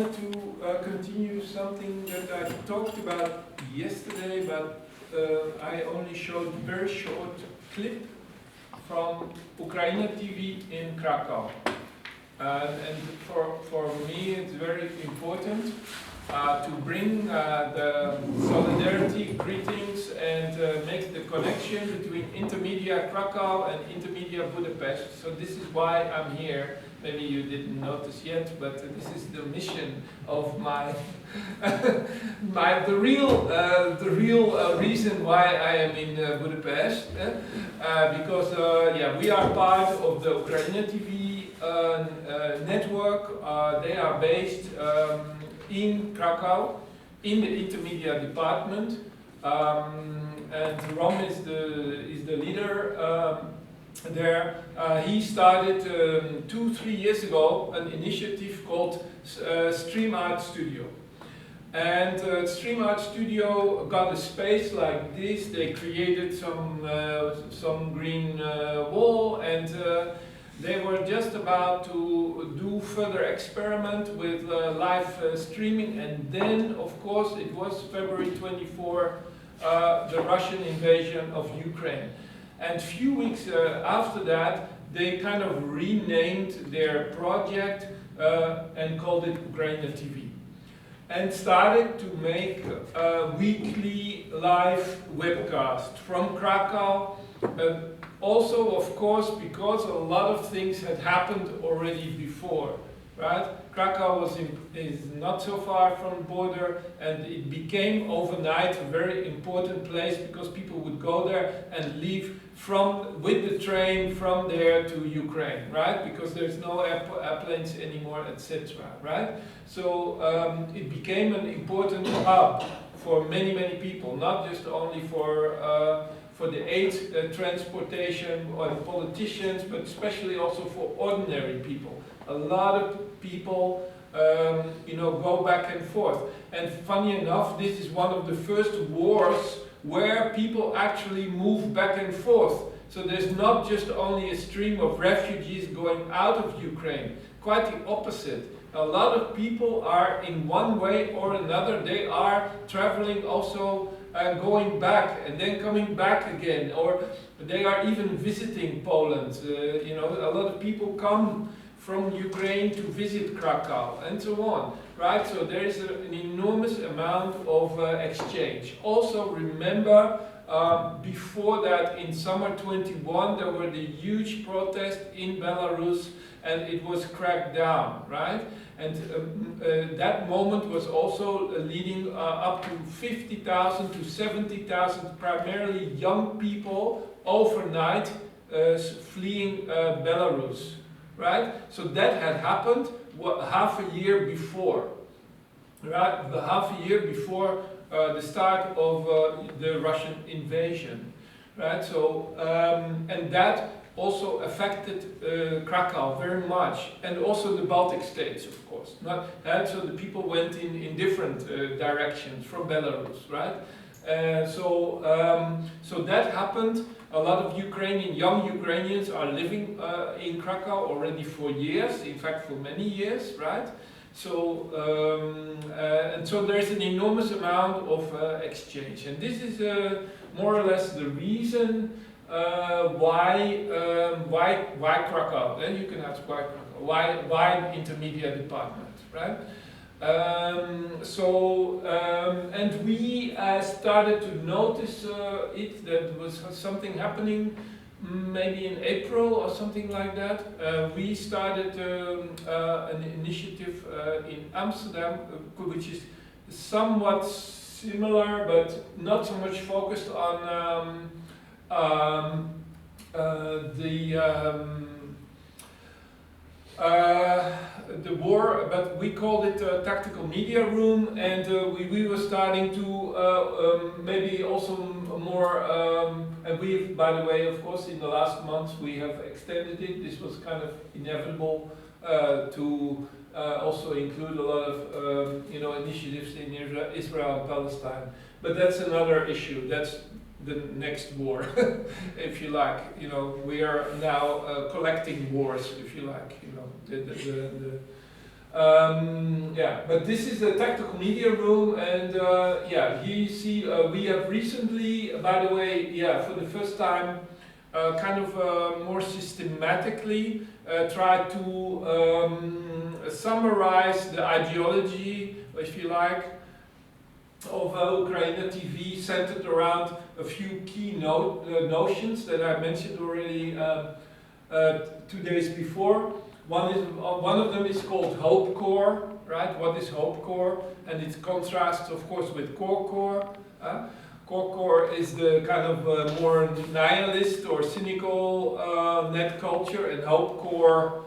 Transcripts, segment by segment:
To continue something that I talked about yesterday, but I only showed a very short clip from Ukraine TV in Krakow. And for me it's very important to bring the solidarity greetings and make the connection between Intermédia Krakow and Intermédia Budapest. So this is why I'm here. Maybe you didn't notice yet, but this is the mission of my, the real reason why I am in Budapest, because yeah, we are part of the Ukraine TV network. They are based in Krakow, in the Intermédia department, and Rom is the leader. There, he started 2-3 years ago an initiative called Stream Art Studio. And Stream Art Studio got a space like this. They created some green wall, and they were just about to do further experiment with live streaming. And then, of course, it was February 24, the Russian invasion of Ukraine. And a few weeks after that, they kind of renamed their project and called it Ukraine TV. And started to make a weekly live webcast from Krakow. Also, of course, because a lot of things had happened already before, right? Krakow is not so far from the border, and it became overnight a very important place because people would go there and leave with the train from there to Ukraine, right? Because there's no airplanes anymore, etc., right? So it became an important hub for many people, not just only for the aid transportation or the politicians, but especially also for ordinary people. A lot of people, go back and forth. And funny enough, this is one of the first wars where people actually move back and forth. So there's not just only a stream of refugees going out of Ukraine, quite the opposite. A lot of people are in one way or another, they are traveling also going back and then coming back again, or they are even visiting Poland. A lot of people come from Ukraine to visit Krakow and so on, right? So there is an enormous amount of exchange. Also remember, before that in summer 21 there were the huge protests in Belarus and it was cracked down, right? And that moment was also leading up to 50,000 to 70,000 primarily young people overnight fleeing Belarus. Right? So that had happened half a year before, right? Half a year before the start of the Russian invasion, right? So and that also affected Krakow very much, and also the Baltic states, of course. So the people went in different directions from Belarus, right? So that happened. A lot of young Ukrainians are living in Krakow already for years, in fact for many years, right? So, and so there's an enormous amount of exchange. And this is more or less the reason why Krakow. Then you can ask why Krakow, why Intermédia department, right? And we started to notice that was something happening maybe in April or something like that. We started an initiative in Amsterdam, which is somewhat similar but not so much focused on the war, but we called it a tactical media room, and we were starting to maybe also more, and we, by the way, of course, in the last months we have extended it. This was kind of inevitable to also include a lot of initiatives in Israel and Palestine. But that's another issue. That's the next war, if you like. We are now collecting wars, if you like. Yeah, but this is the tactical media room, and yeah, here you see we have recently, by the way, yeah, for the first time, kind of more systematically tried to summarize the ideology, if you like, of Ukraine TV, centered around a few key notions that I mentioned already 2 days before. One of them is called Hope Core, right? What is Hope Core? And it contrasts, of course, with Core Core. Core Core is the kind of more nihilist or cynical net culture, and Hope Core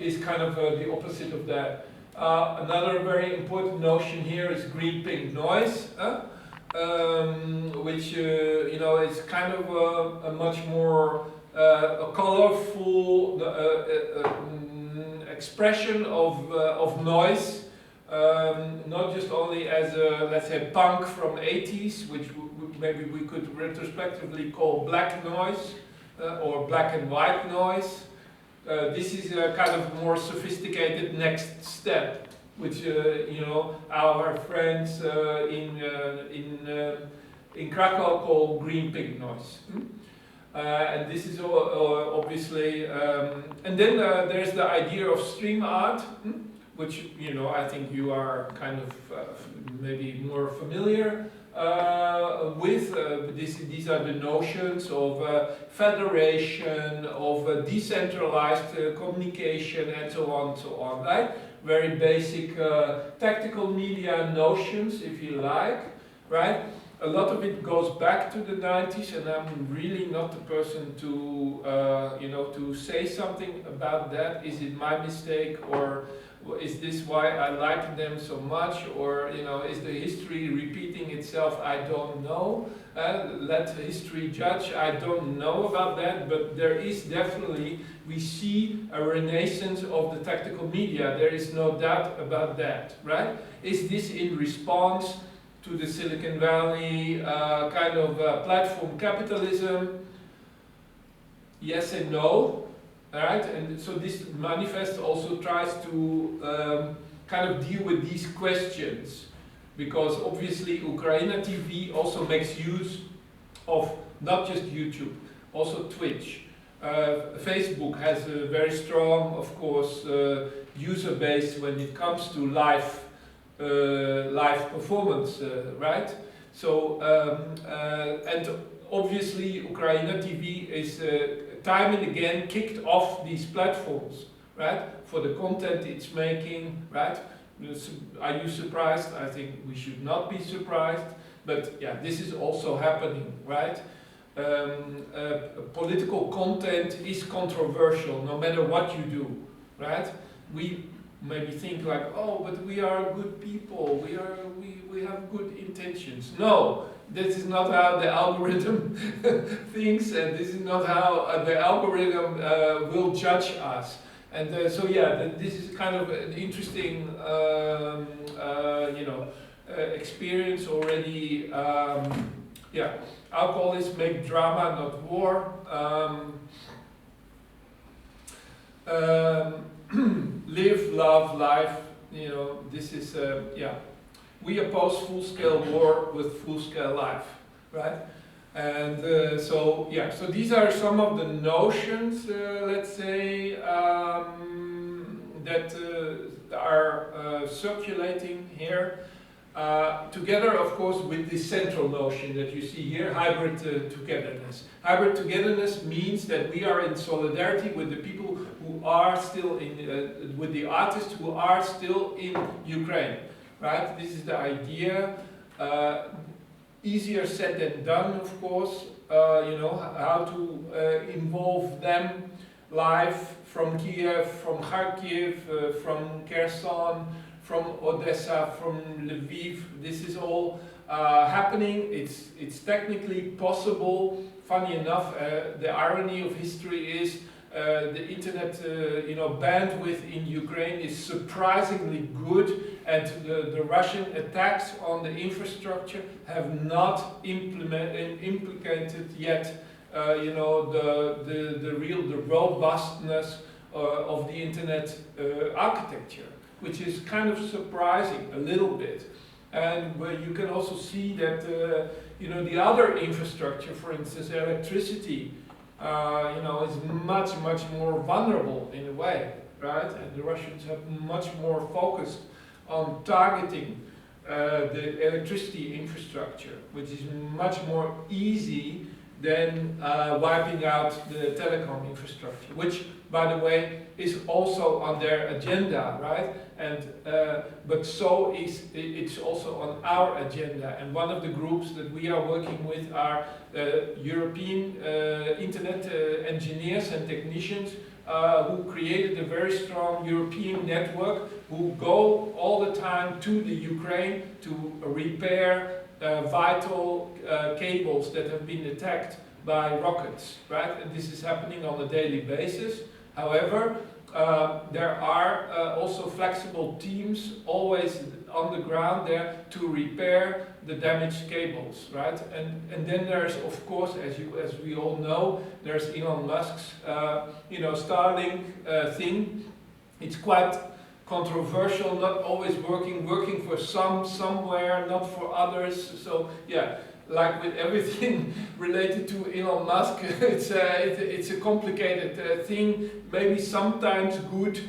is kind of the opposite of that. Another very important notion here is green pink noise, which you know is kind of a much more a colorful expression of noise, not just only as a, let's say, punk from 80s, which maybe we could retrospectively call black noise or black and white noise. This is a kind of more sophisticated next step, which you know, our friends in Krakow call green pink noise. And this is obviously, and then there's the idea of stream art, which, you know, I think you are kind of maybe more familiar with. These are the notions of federation, of decentralized communication, and so on, right? Very basic tactical media notions, if you like, right? A lot of it goes back to the 90s, and I'm really not the person to, you know, to say something about that. Is it my mistake, or is this why I like them so much, or, you know, is the history repeating itself? I don't know. Let history judge. I don't know about that, but there is definitely, we see a renaissance of the tactical media. There is no doubt about that, right? Is this in response to the Silicon Valley kind of platform capitalism? Yes and no. Alright, and so this manifest also tries to kind of deal with these questions, because obviously Ukraine TV also makes use of not just YouTube, also Twitch. Facebook has a very strong, of course, user base when it comes to live performance, right? So, and obviously Ukraine TV is time and again kicked off these platforms, right? For the content it's making, right? Are you surprised? I think we should not be surprised, but yeah, this is also happening, right? Political content is controversial no matter what you do, right? We maybe think like, oh, but we are good people, we have good intentions. No, this is not how the algorithm thinks, and this is not how the algorithm will judge us. And so yeah, this is kind of an interesting, you know, experience already. Yeah, alcoholists make drama, not war. Live, love, life. You know, this is yeah. We oppose full-scale war with full-scale life, right? And so, yeah, so these are some of the notions, let's say, that are circulating here, together, of course, with the central notion that you see here, hybrid togetherness. Hybrid togetherness means that we are in solidarity with the people who are still in, with the artists who are still in Ukraine. Right, this is the idea. Easier said than done, of course. You know, how to involve them live from Kiev, from Kharkiv, from Kherson, from Odessa, from Lviv. This is all happening. It's technically possible. Funny enough, the irony of history is the internet, you know, bandwidth in Ukraine is surprisingly good, and the Russian attacks on the infrastructure have not implicated yet, you know, the robustness of the internet architecture. which is kind of surprising a little bit. And where you can also see that the other infrastructure, for instance, electricity, is much more vulnerable in a way, right? And the Russians have much more focused on targeting the electricity infrastructure, which is much more easy than wiping out the telecom infrastructure, which, by the way, is also on their agenda, right? And but so it's also on our agenda. And one of the groups that we are working with are European internet engineers and technicians who created a very strong European network, who go all the time to the Ukraine to repair vital cables that have been attacked by rockets, right? And this is happening on a daily basis. However, there are also flexible teams always on the ground there to repair the damaged cables, right? And then there's, of course, as we all know, there's Elon Musk's Starlink thing. It's quite controversial, not always working for some somewhere, not for others. So yeah, like with everything related to Elon Musk, it's a complicated thing. Maybe sometimes good,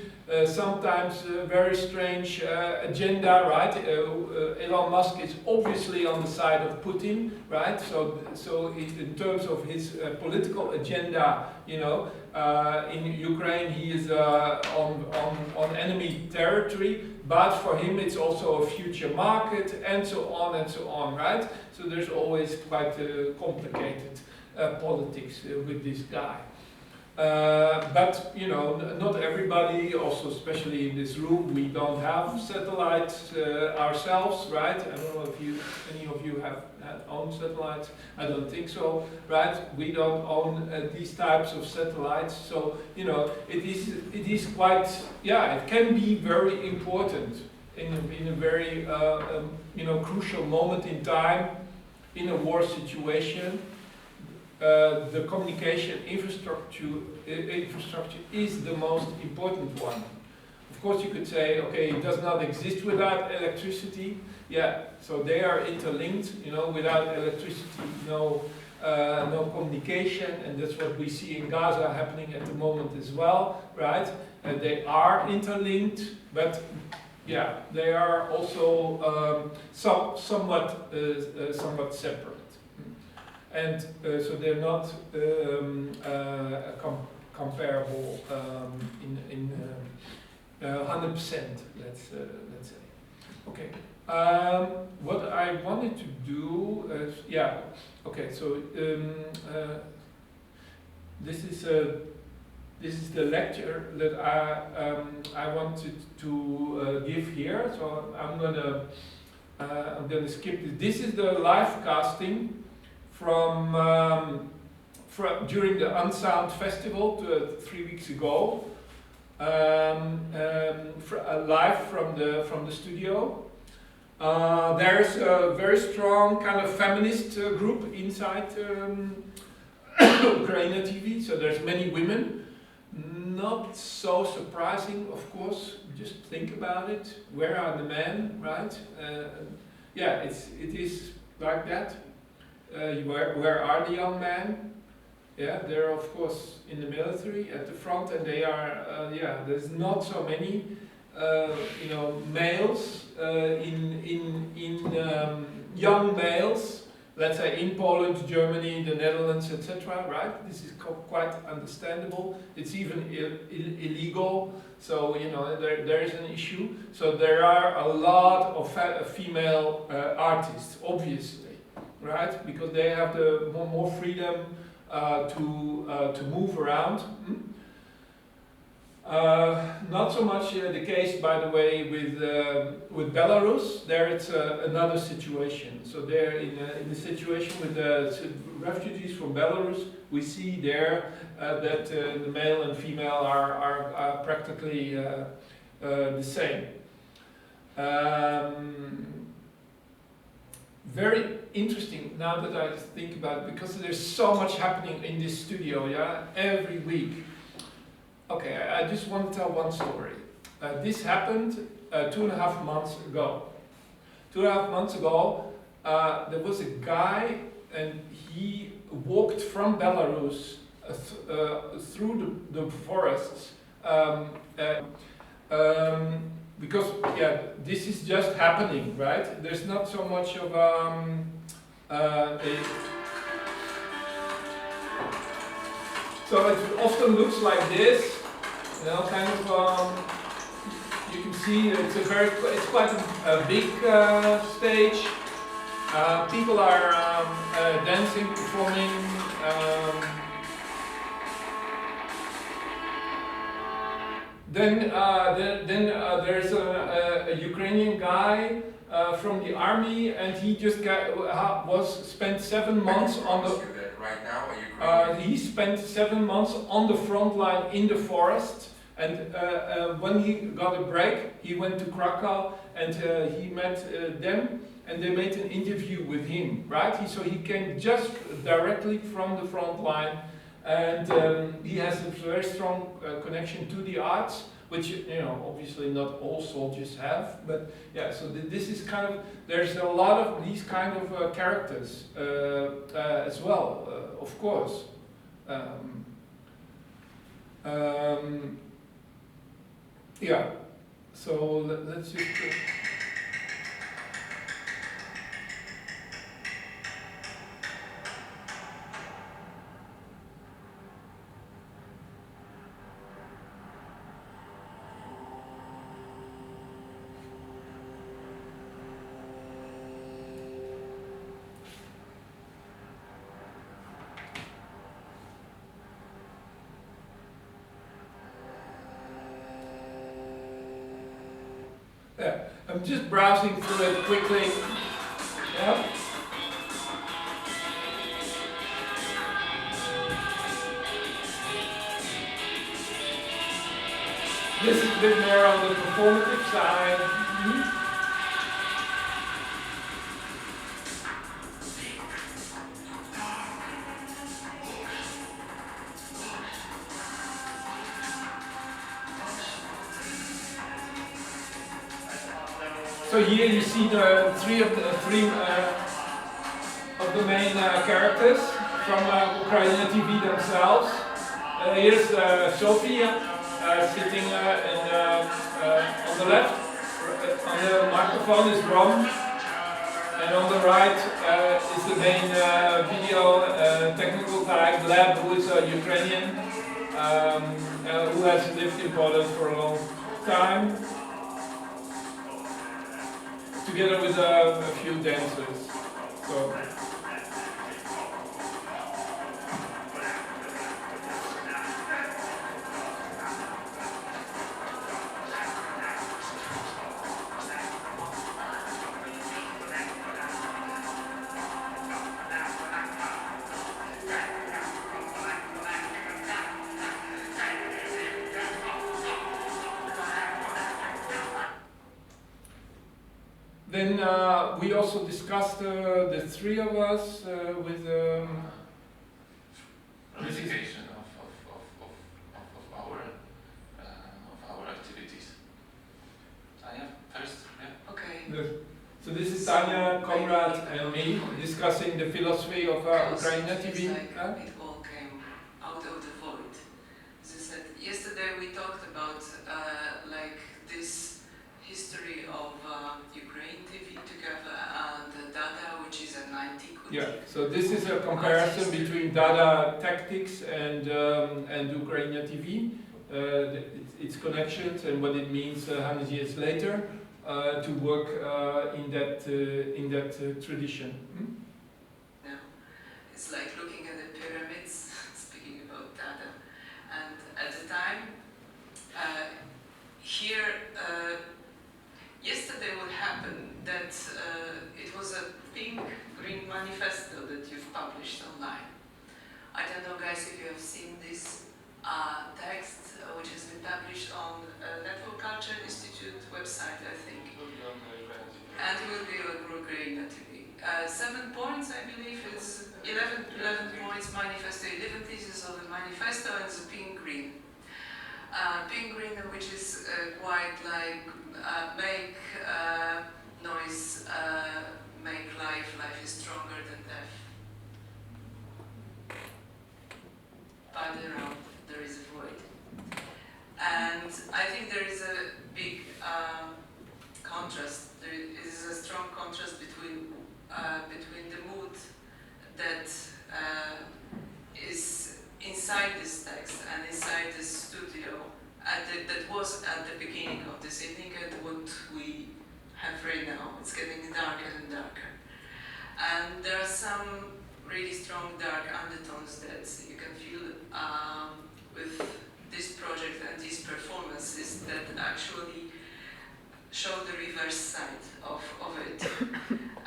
sometimes very strange agenda, right? Elon Musk is obviously on the side of Putin, right? So in terms of his political agenda, in Ukraine he is on enemy territory, but for him it's also a future market, and so on, right? So there's always quite complicated politics with this guy. But not everybody, also especially in this room, we don't have satellites ourselves, right? I don't know if any of you have owned satellites. I don't think so, right? We don't own these types of satellites, so it is quite, it can be very important in a very crucial moment in time in a war situation. The communication infrastructure is the most important one. Of course, you could say, okay, it does not exist without electricity. Yeah, so they are interlinked. Without electricity, no communication, and that's what we see in Gaza happening at the moment as well, right? They are interlinked, but yeah, they are also somewhat separate. And so they're not comparable in 100%. Let's say. Okay. What I wanted to do is, okay. So this is the lecture that I wanted to give here. So I'm gonna skip this. This is the live casting from during the Unsound Festival 3 weeks ago, live from the studio. There's a very strong kind of feminist group inside Ukraine TV. So there's many women. Not so surprising, of course. Just think about it. Where are the men, right? It is like that. Where are the young men? Yeah, they're of course in the military at the front, and they are. There's not so many, males young males. Let's say in Poland, Germany, the Netherlands, etc. Right? This is quite understandable. It's even illegal. So there is an issue. So there are a lot of female artists, obviously. Right, because they have the more freedom to move around. Not so much the case, by the way, with Belarus. There it's another situation. So there, in the situation with the refugees from Belarus, we see there that the male and female are practically the same. Very interesting now that I think about it, because there's so much happening in this studio, every week. Okay, I just want to tell one story. This happened 2.5 months ago. 2.5 months ago, there was a guy, and he walked from Belarus through the forests. Because this is just happening, right? There's not so much of so it often looks like this, you know, kind of. You can see it's quite a big stage. People are dancing, performing. Then there's a Ukrainian guy from the army, and he just spent 7 months on the. Right now, he spent 7 months on the front line in the forest, and when he got a break, he went to Krakow, and he met them, and they made an interview with him. Right? So he came just directly from the front line. And he has a very strong connection to the arts, which, you know, obviously not all soldiers have. But yeah, so this is kind of, there's a lot of these kind of characters as well, of course. Yeah, so let's just. Yeah, I'm just browsing through it quickly. Yeah. This is a bit more on the performative side. Mm-hmm. So here you see the three of the main characters from Ukraine TV themselves. Here's Sophia sitting on the left. On the microphone is Rom, and on the right is the main video technical guy, Gleb, who is a Ukrainian who has lived in Poland for a long time, together with a few dancers. So. Then we also discussed the three of us with unification of our activities. Tanya, first, yeah. Okay. So this is Tanya, Konrad, and me discussing the philosophy of Ukraine TV. It all came out of the void. As I said, yesterday we talked about like this history of Ukraine TV together and Dada, which is an antiquity. Yeah, so this is a comparison between Dada tactics and Ukraine TV, its connections and what it means 100 years later to work in that tradition. Hmm? Yeah, it's like looking at the pyramids, speaking about Dada, and at the time here. Yesterday what happened that it was a pink-green manifesto that you've published online. I don't know, guys, if you have seen this text, which has been published on Network Culture Institute website, I think. And it will be on Ukraine TV. 7 points, I believe, is 11 points manifesto, 11 theses of the manifesto, and it's pink-green. Pink-green, which which is quite like make noise, make life is stronger than death. But around there is a void. And I think there is a big contrast. There is a strong contrast between the mood that is inside this text and inside this studio that was at the beginning of this evening and what we have right now. It's getting darker and darker. And there are some really strong dark undertones that you can feel with this project and these performances that actually show the reverse side of it.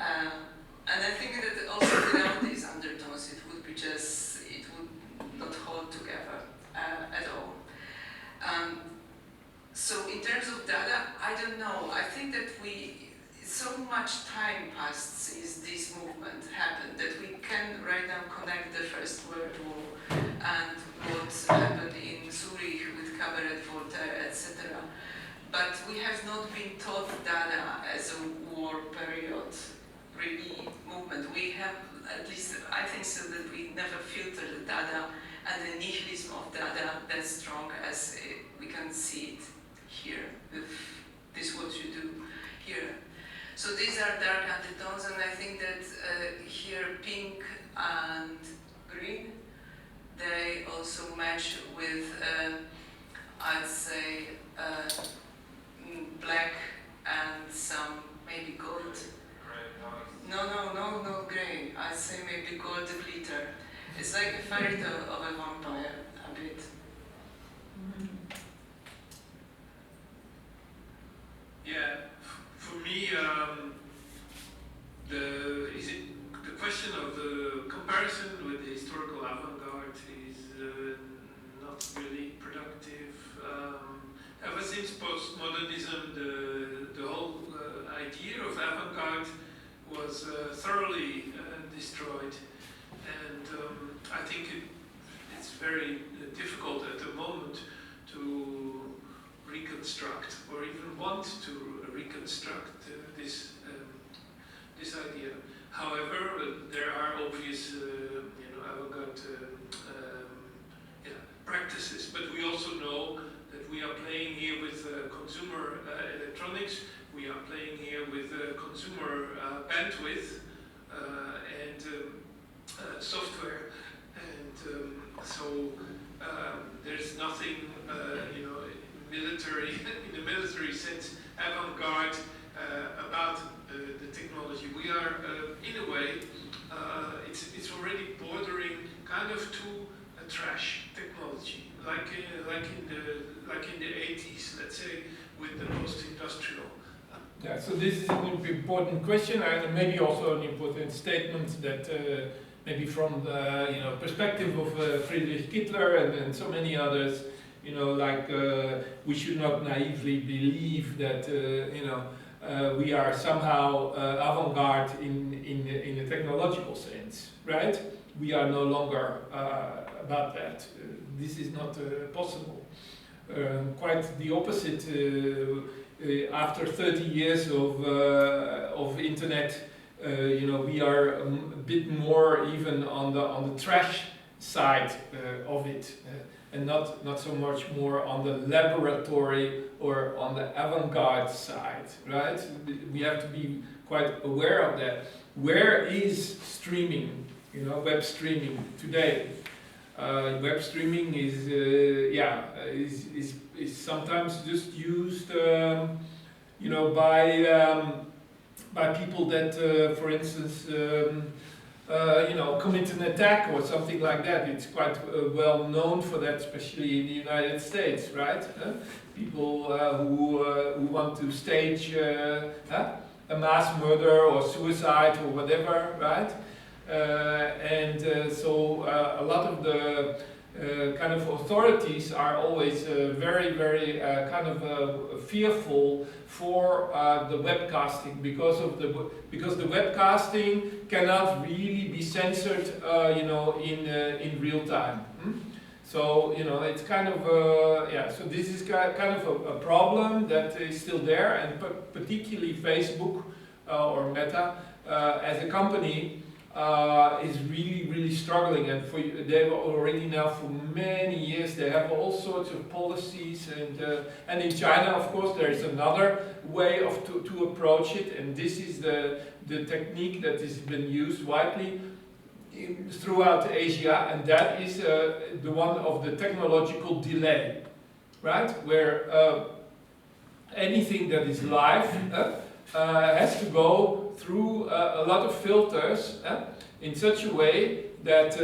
And I think that also without these undertones it would not hold together at all. So in terms of Dada, I don't know. I think that so much time passed since this movement happened that we can right now connect the First World War and what happened in Zurich with Cabaret Voltaire, etc. But we have not been taught Dada as a war period really movement. We have, at least I think so, that we never filtered Dada and the nihilism of Dada that strong as we can see it here with this what you do here. So these are dark undertones, and I think that here pink and green, they also match with, I'd say, black and some maybe gold. No, grey. I'd say maybe gold glitter. It's like a fairy tale of a vampire, a bit. Yeah, for me, the question of the comparison with the historical avant-garde is not really productive. Ever since postmodernism, the whole idea of avant-garde was thoroughly destroyed, and I think it's very difficult at the moment to reconstruct or even want to reconstruct this idea. However, there are obvious avant-garde practices, but we also know that we are playing here with consumer electronics, we are playing here with consumer bandwidth and software, and so there's nothing military in the military sense avant-garde about the technology. We are in a way it's already bordering kind of to a trash technology, like in the 80s, let's say, with the post-industrial. Yeah, so this is an important question, and maybe also an important statement that maybe from the perspective of Friedrich Kittler and so many others, we should not naively believe that we are somehow avant-garde in a technological sense, right? We are no longer about that. This is not possible. Quite the opposite. After 30 years of internet, we are a bit more even on the trash side of it, and not so much more on the laboratory or on the avant-garde side, right? We have to be quite aware of that. Where is streaming, web streaming today? Web streaming is sometimes just used, by people that, for instance, commit an attack or something like that. It's quite well known for that, especially in the United States, right? People who want to stage a mass murder or suicide or whatever, right? So a lot of the kind of authorities are always very, very kind of fearful for the webcasting because the webcasting cannot really be censored, in real time. So, you know, it's kind of, yeah, so this is kind of a problem that is still there, and particularly Facebook or Meta as a company is really struggling, and they've already now for many years, they have all sorts of policies, and in China, of course, there is another way of to approach it, and this is the technique that has been used widely throughout Asia, and that is the one of the technological delay, right? Where anything that is live has to go through a lot of filters in such a way that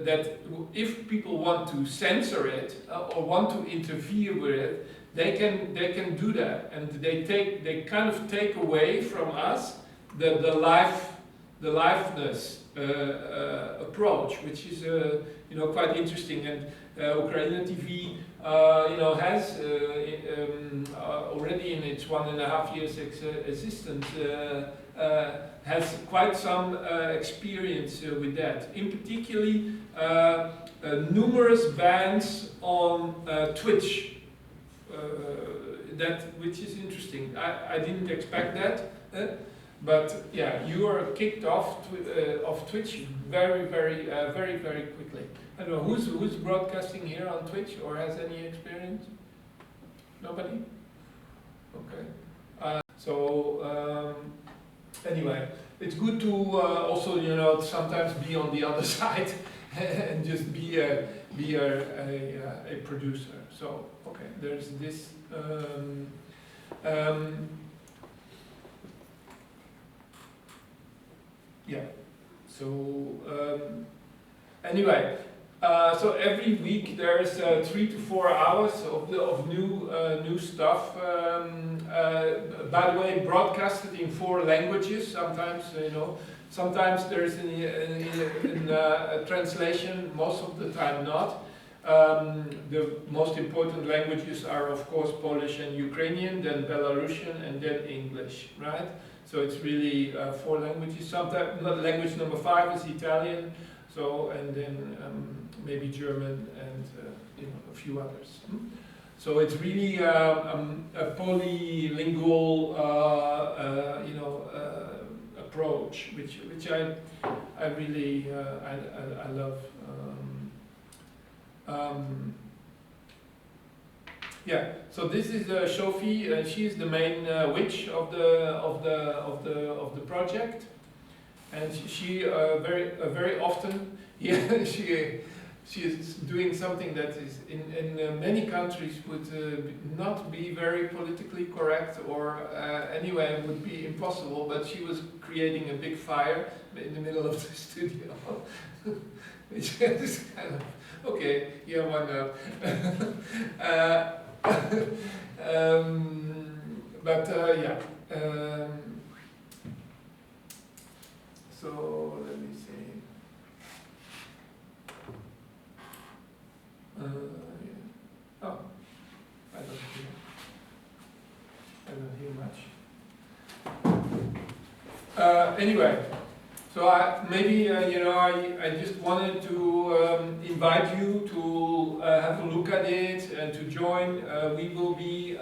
that if people want to censor it or want to interfere with it, they can do that, and they kind of take away from us the liveness approach, which is you know, quite interesting. And Ukraine TV you know, has already in its 1.5 years existence has quite some experience with that. In particularly numerous bans on Twitch. Which is interesting. I didn't expect that. But yeah, you are kicked off Twitch very quickly. I don't know who's broadcasting here on Twitch or has any experience. Nobody. Okay. Anyway, it's good to also, you know, sometimes be on the other side and just be a producer. So okay, there's this. Yeah. So anyway, so every week there's 3 to 4 hours of new stuff. By the way, broadcasted in 4 languages. Sometimes, you know, sometimes there's a translation. Most of the time, not. The most important languages are, of course, Polish and Ukrainian, then Belarusian, and then English, right? So it's really 4 languages. Sometimes language number 5 is Italian. So and then maybe German and you know, a few others. So it's really a polylingual you know, approach, which I really I love. Yeah, so this is Sophie, and she is the main witch of the project, and she very often, yeah, she is doing something that is in many countries would not be very politically correct, or anyway would be impossible. But she was creating a big fire in the middle of the studio, which is kind of okay. Yeah, why not? But yeah. So let me see. Yeah. Oh, I don't hear much. Anyway, so maybe you know, I just wanted to invite you to have a look at it and to join. We will be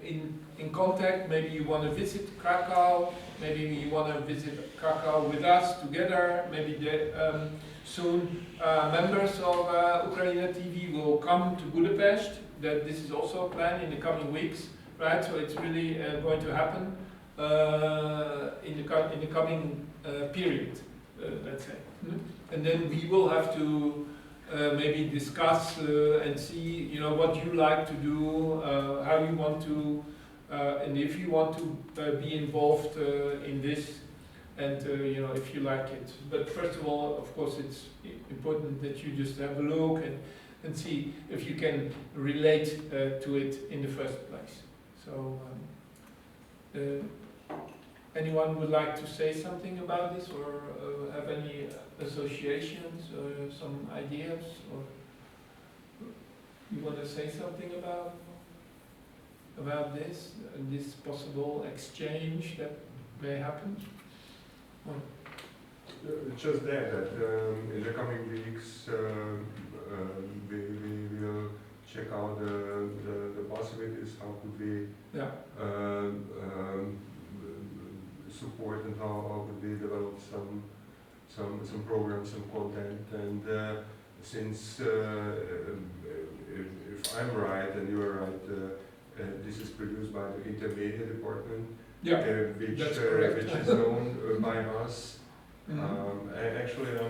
in contact. Maybe you want to visit Krakow. Maybe you want to visit Krakow with us together. Maybe soon members of Ukraine TV will come to Budapest. This is also a plan in the coming weeks, right? So it's really going to happen in the coming period, let's say. And then we will have to maybe discuss and see, you know, what you like to do, how you want to, and if you want to be involved in this, and you know, if you like it. But first of all, of course, it's important that you just have a look and see if you can relate to it in the first place. So. Anyone would like to say something about this, or have any associations or some ideas, or you want to say something about this and this possible exchange that may happen? Just that in the coming weeks we will check out the possibilities. How could we Yeah. support, and how could we develop some programs, some content, and since if I'm right and you are right, this is produced by the Intermédia department, Yeah. which That's correct. which is known by us. Mhm. Actually, I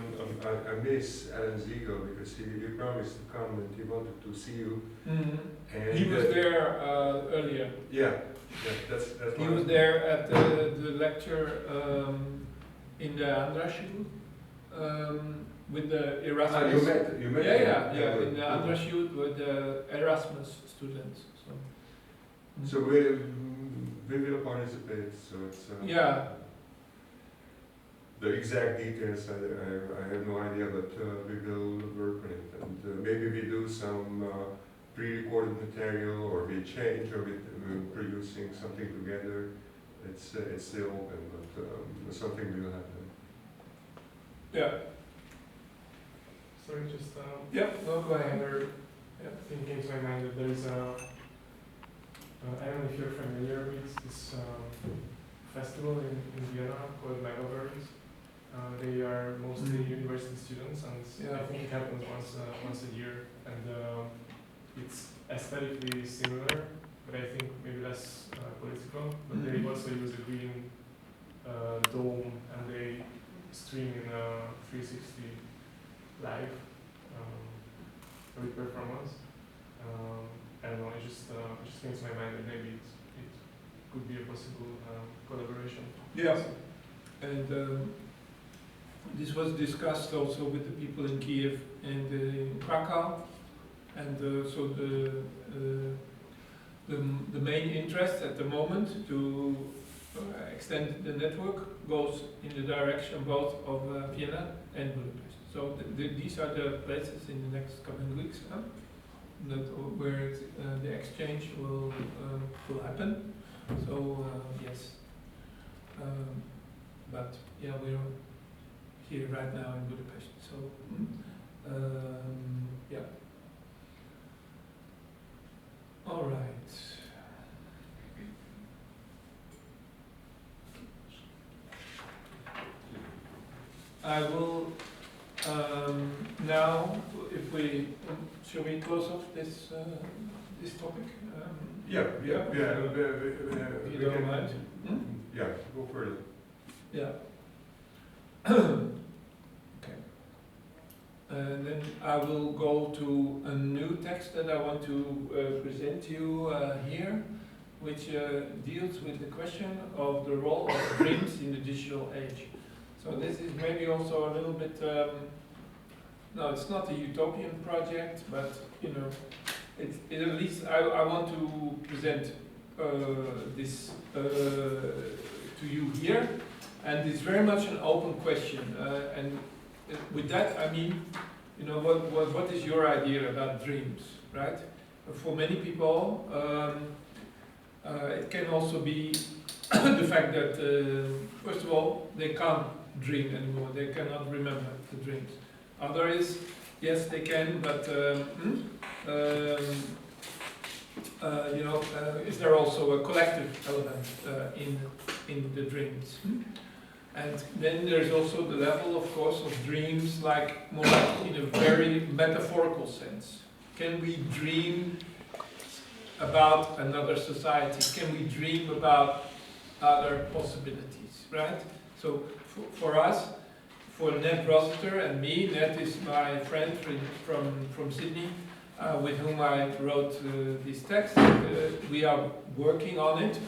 miss Alan Ziegel because he promised to come and he wanted to see you. Mhm. And He was there earlier. Yeah, that's He why- was there at the lecture in the Andrashoot with the Erasmus. You met Yeah, him. in the Andrashoot with the Erasmus students. So we will participate. So it's Yeah. the exact details I have no idea, but we will work on it, and maybe we do some pre-recorded material, or we change, or we producing something together. It's still open, but something will happen. Yeah. Sorry, just Yeah. No, go ahead. another Yeah. thing came to my mind that there's a I don't know if you're familiar with this festival in Vienna called Megaberries. They are mostly university students, and Yeah. I think it happens once a year, and it's aesthetically similar, but I think maybe less political. But they also use a green dome, and they stream in 360 live with performance. I don't know. It just came to my mind that maybe it could be a possible collaboration. Yeah. And this was discussed also with the people in Kiev and in Krakow, and so the main interest at the moment to extend the network goes in the direction both of Vienna and Budapest. So these are the places in the next coming weeks where the exchange will happen. So yes, but yeah, we're here right now in Budapest. So yeah. All right. I will now, if we shall we close off this topic? Yeah. If you don't mind. Yeah, go further. Yeah. Okay. And then I will go to a new text that I want to present to you here, which deals with the question of the role of dreams in the digital age. So this is maybe also a little bit, no, it's not a utopian project, but you know, at least I want to present this to you here, and it's very much an open question. And with that, I mean, you know, what is your idea about dreams, right? For many people, it can also be the fact that, first of all, they can't dream anymore. They cannot remember the dreams. Other is, yes, they can, but you know, is there also a collective element in the dreams? And then there's also the level, of course, of dreams, like more like in a very metaphorical sense. Can we dream about another society? Can we dream about other possibilities, right? So for us, for Ned Rossiter and me, Ned is my friend from Sydney, with whom I wrote this text. We are working on it,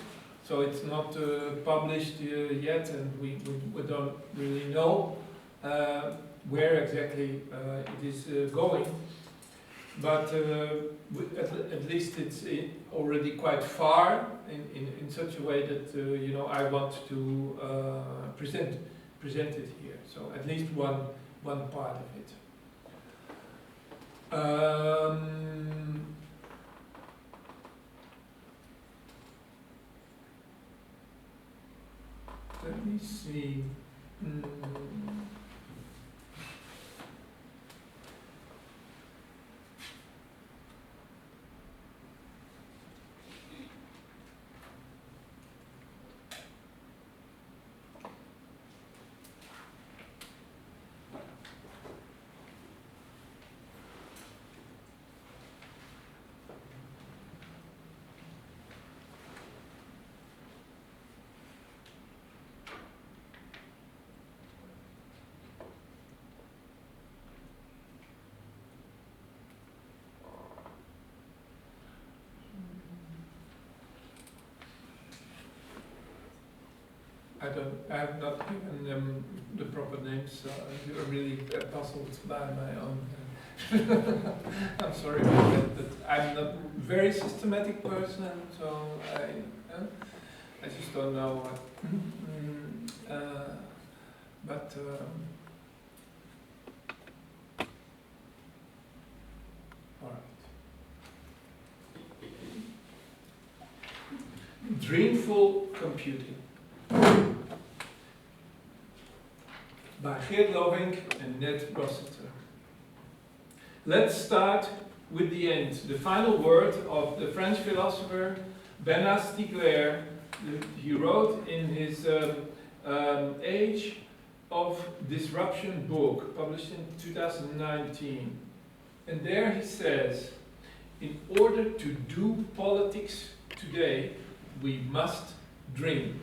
so it's not published yet, and we don't really know where exactly it is going. But at least it's already quite far in such a way that you know, I want to present it here. So at least one part of it. Let me see. I have not given them the proper names, so you're really puzzled by my own. I'm sorry about that, but I'm not a very systematic person, so I just don't know what. But all right. Dreamful computing by Geert Lovink and Ned Rossiter. Let's start with the end. The final word of the French philosopher Bernard Stiegler. He wrote in his Age of Disruption book, published in 2019. And there he says, in order to do politics today, we must dream.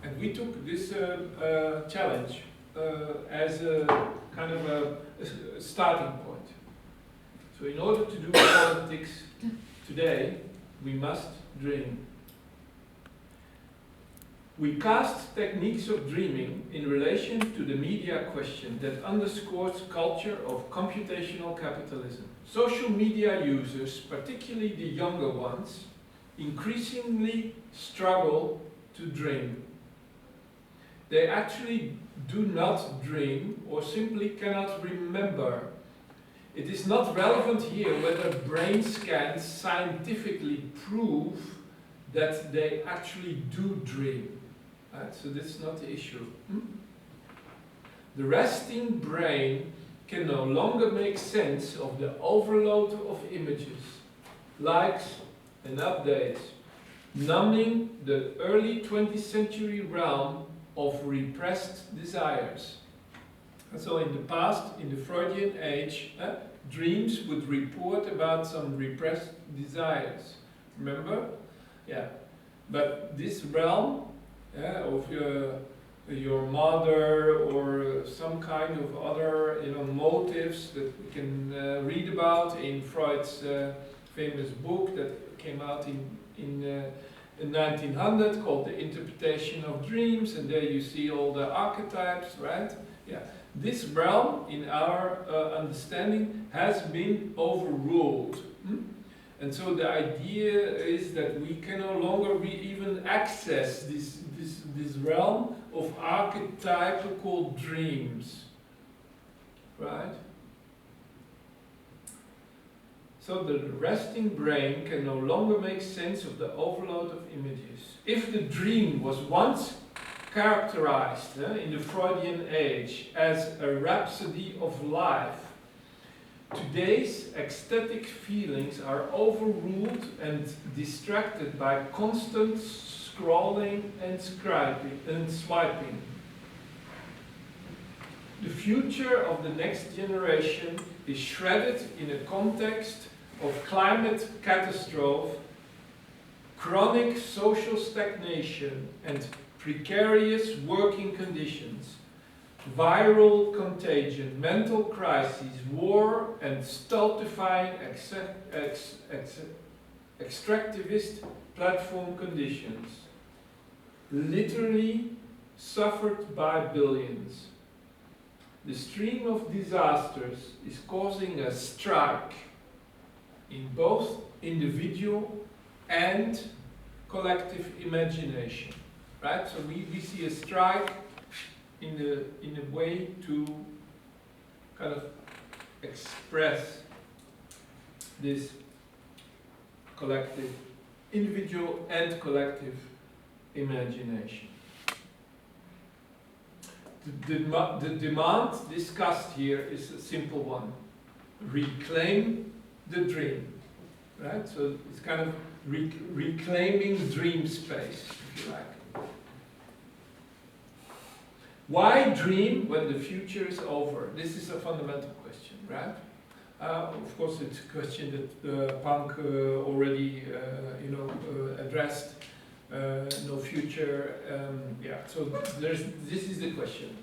And we took this challenge as a kind of a starting point. So in order to do politics today, we must dream. We cast techniques of dreaming in relation to the media question that underscores culture of computational capitalism. Social media users, particularly the younger ones, increasingly struggle to dream. They actually do not dream or simply cannot remember. It is not relevant here whether brain scans scientifically prove that they actually do dream. Right? So that's not the issue. The resting brain can no longer make sense of the overload of images, likes and updates, numbing the early 20th century realm of repressed desires. And so in the past, in the Freudian age, dreams would report about some repressed desires. Remember? Yeah. But this realm of your mother or some kind of other motives that we can read about in Freud's famous book that came out in 1900 called The Interpretation of Dreams, and there you see all the archetypes, right? Yeah. This realm, in our understanding, has been overruled. And so the idea is that we can no longer even access this realm of archetypical dreams, right? So the resting brain can no longer make sense of the overload of images. If the dream was once characterized in the Freudian age as a rhapsody of life, today's ecstatic feelings are overruled and distracted by constant scrolling and swiping. The future of the next generation is shredded in a context of climate catastrophe, chronic social stagnation and precarious working conditions, viral contagion, mental crises, war, and stultifying extractivist platform conditions, literally suffered by billions. The stream of disasters is causing a strike in both individual and collective imagination, right? So we see a strike in a way to kind of express this collective, individual and collective imagination. The demand discussed here is a simple one. Reclaim the dream, right? So it's kind of reclaiming dream space, if you like. Why dream when the future is over? This is a fundamental question, right? Of course, it's a question that Punk already, addressed. No future. Yeah. So this is the question.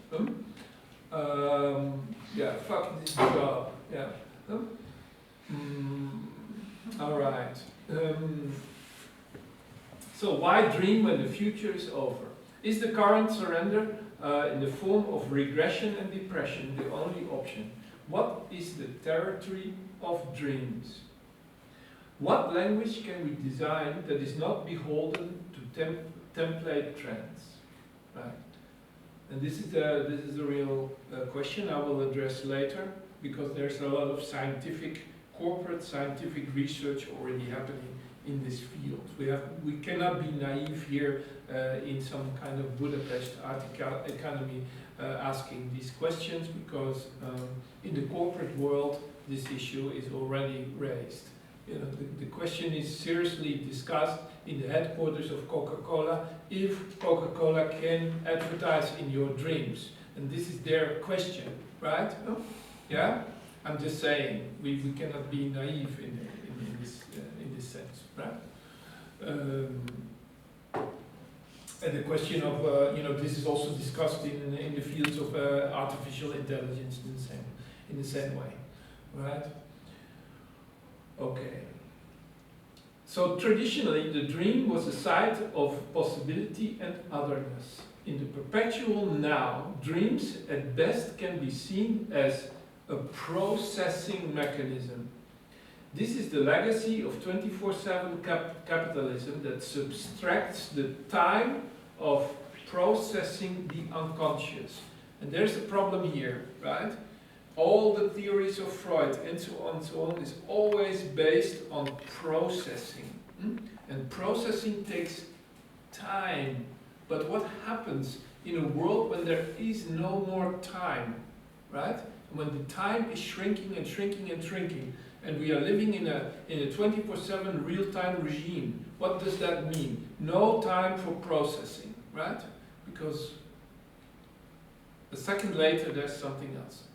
Yeah. Fuck this job. Yeah. All right. So why dream when the future is over? Is the current surrender in the form of regression and depression the only option? What is the territory of dreams? What language can we design that is not beholden to template trends? Right. And this is a real question I will address later, because there's a lot of corporate scientific research already happening in this field. We cannot be naive here in some kind of Budapest art economy asking these questions, because in the corporate world this issue is already raised. You know, the question is seriously discussed in the headquarters of Coca-Cola, if Coca-Cola can advertise in your dreams. And this is their question, right? Oh, yeah? I'm just saying, we cannot be naive in this sense, right? And the question of, you know, this is also discussed in the fields of artificial intelligence in the same way, right? Okay. So traditionally, the dream was a site of possibility and otherness. In the perpetual now, dreams at best can be seen as a processing mechanism. This is the legacy of 24/7 capitalism that subtracts the time of processing the unconscious. And there's a problem here, right? All the theories of Freud and so on is always based on processing. And processing takes time. But what happens in a world when there is no more time, right? When the time is shrinking and shrinking and shrinking, and we are living in a 24/7 real-time regime, what does that mean? No time for processing, right? Because a second later there's something else.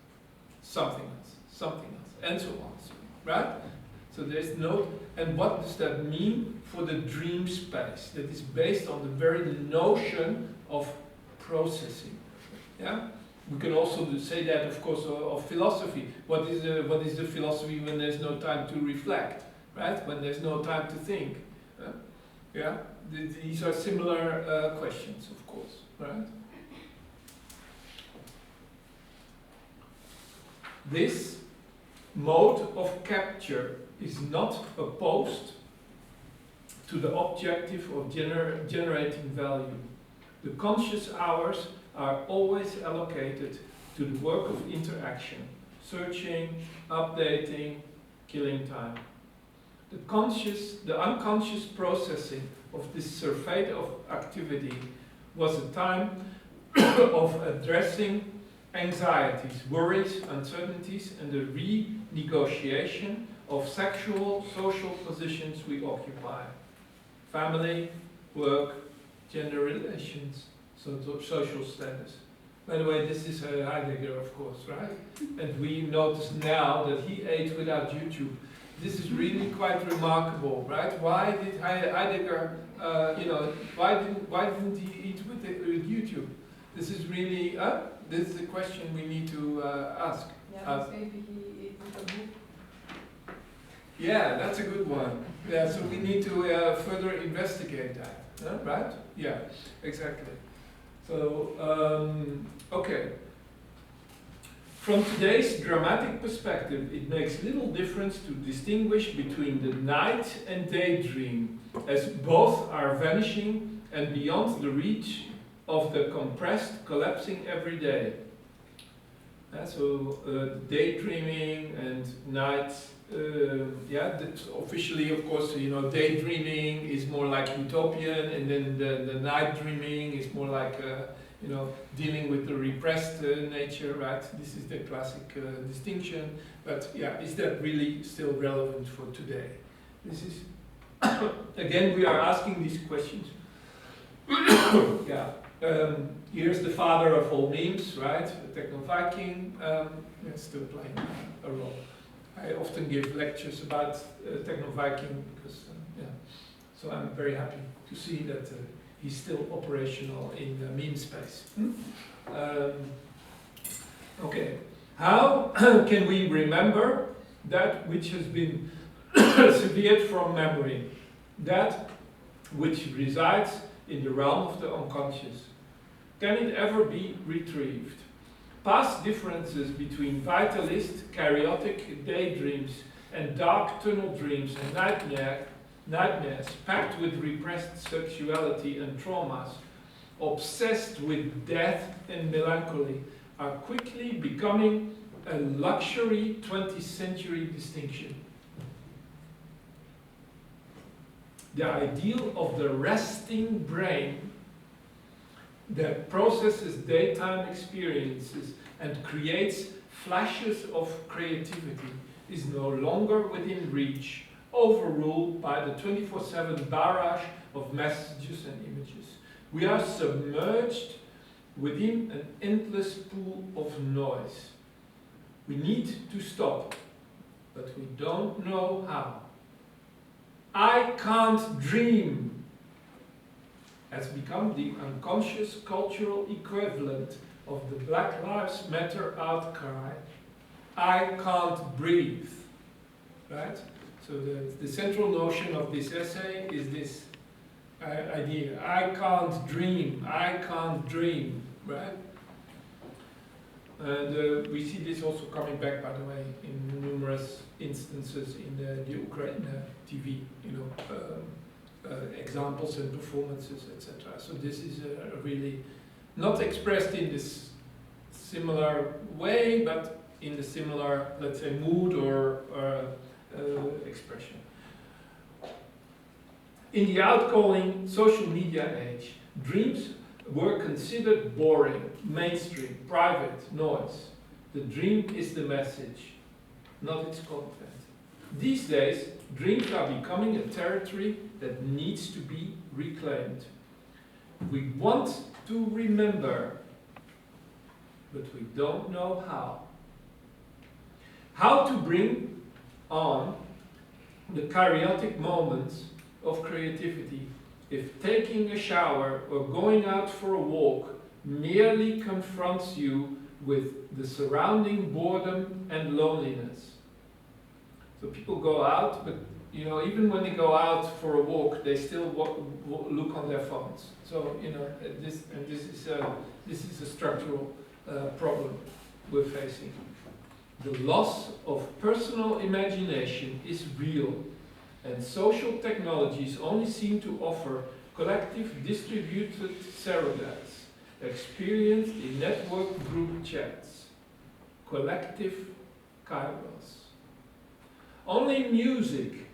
Something else, and so on, right? So there's no, and what does that mean for the dream space that is based on the very notion of processing? Yeah, we can also say that, of course, of philosophy. What is the philosophy when there's no time to reflect, right? When there's no time to think, yeah. These are similar questions, of course, right? This mode of capture is not opposed to the objective of generating value. The conscious hours are always allocated to the work of interaction, searching, updating, killing time. The unconscious processing of this surfeit of activity was a time of addressing anxieties, worries, uncertainties, and the renegotiation of sexual, social positions we occupy. Family, work, gender relations, social status. By the way, this is Heidegger, of course, right? And we notice now that he ate without YouTube. This is really quite remarkable, right? Why did Heidegger, why didn't he eat with YouTube? This is really, this is a question we need to ask. Yeah, maybe he ate with a book. Yeah, that's a good one. Yeah, so we need to further investigate that, right? Yeah, exactly. So, okay. From today's dramatic perspective, it makes little difference to distinguish between the night and daydream, as both are vanishing and beyond the reach of the compressed, collapsing everyday. So daydreaming and night, officially, of course, daydreaming is more like utopian, and then the night dreaming is more like, dealing with the repressed nature, right? This is the classic distinction. But yeah, is that really still relevant for today? This is, again, we are asking these questions. Yeah. Here's the father of all memes, right? The Techno-Viking, still playing a role. I often give lectures about Techno-Viking because, so I'm very happy to see that he's still operational in the meme space. Okay, how can we remember that which has been severed from memory? That which resides in the realm of the unconscious. can it ever be retrieved? Past differences between vitalist, karyotic daydreams and dark tunnel dreams and nightmares packed with repressed sexuality and traumas, obsessed with death and melancholy, are quickly becoming a luxury 20th century distinction. The ideal of the resting brain that processes daytime experiences and creates flashes of creativity is no longer within reach, overruled by the 24/7 barrage of messages and images. We are submerged within an endless pool of noise. We need to stop, but we don't know how. I can't dream has become the unconscious cultural equivalent of the Black Lives Matter outcry. I can't breathe, right? So the central notion of this essay is this idea, I can't dream, right? And we see this also coming back, by the way, in numerous instances in the Ukraine TV, examples and performances, etc. So this is really not expressed in this similar way, but in the similar, let's say, mood or expression. In the outgoing social media age, dreams were considered boring, mainstream, private, noise. The dream is the message, not its content. These days, dreams are becoming a territory that needs to be reclaimed. We want to remember, but we don't know how. How to bring on the karyotic moments of creativity if taking a shower or going out for a walk merely confronts you with the surrounding boredom and loneliness. So people go out, but even when they go out for a walk, they still look on their phones. So this is a structural problem we're facing. The loss of personal imagination is real, and social technologies only seem to offer collective distributed surrogates experienced in network group chats, collective kairos. Only music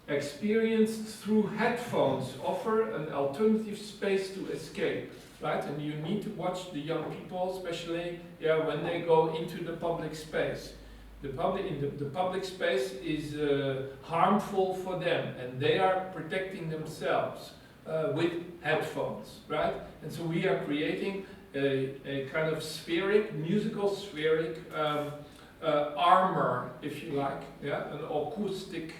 experienced through headphones offer an alternative space to escape, right? And you need to watch the young people, especially when they go into the public space. The public space is harmful for them, and they are protecting themselves with headphones, right? And so we are creating a kind of musical spheric armor, if you like, an acoustic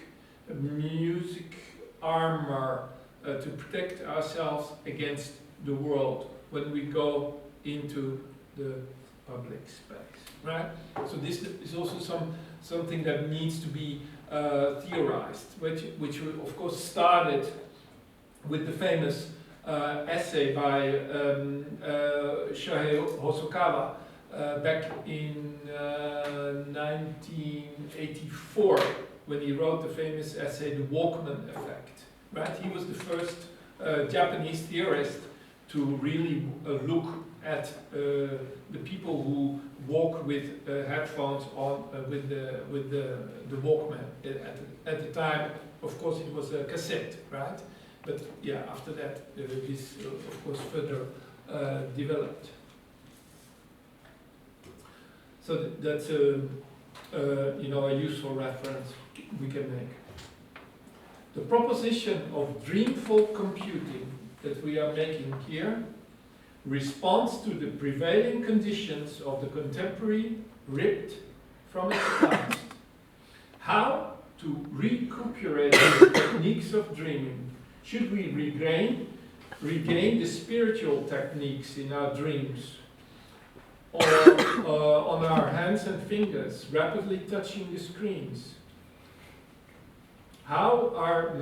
music armor to protect ourselves against the world when we go into the public space, right? So this is also something that needs to be theorized, which of course started with the famous essay by Shohei Hosokawa back in 1984, when he wrote the famous essay, The Walkman Effect, right? He was the first Japanese theorist to really look at the people who walk with headphones on, with the Walkman. At the time, of course, it was a cassette, right? But after that, this of course further developed. So that's a useful reference we can make. The proposition of dreamful computing that we are making here responds to the prevailing conditions of the contemporary ripped from its past. How to recuperate the techniques of dreaming? Should we regain the spiritual techniques in our dreams? Or on our hands and fingers, rapidly touching the screens? How are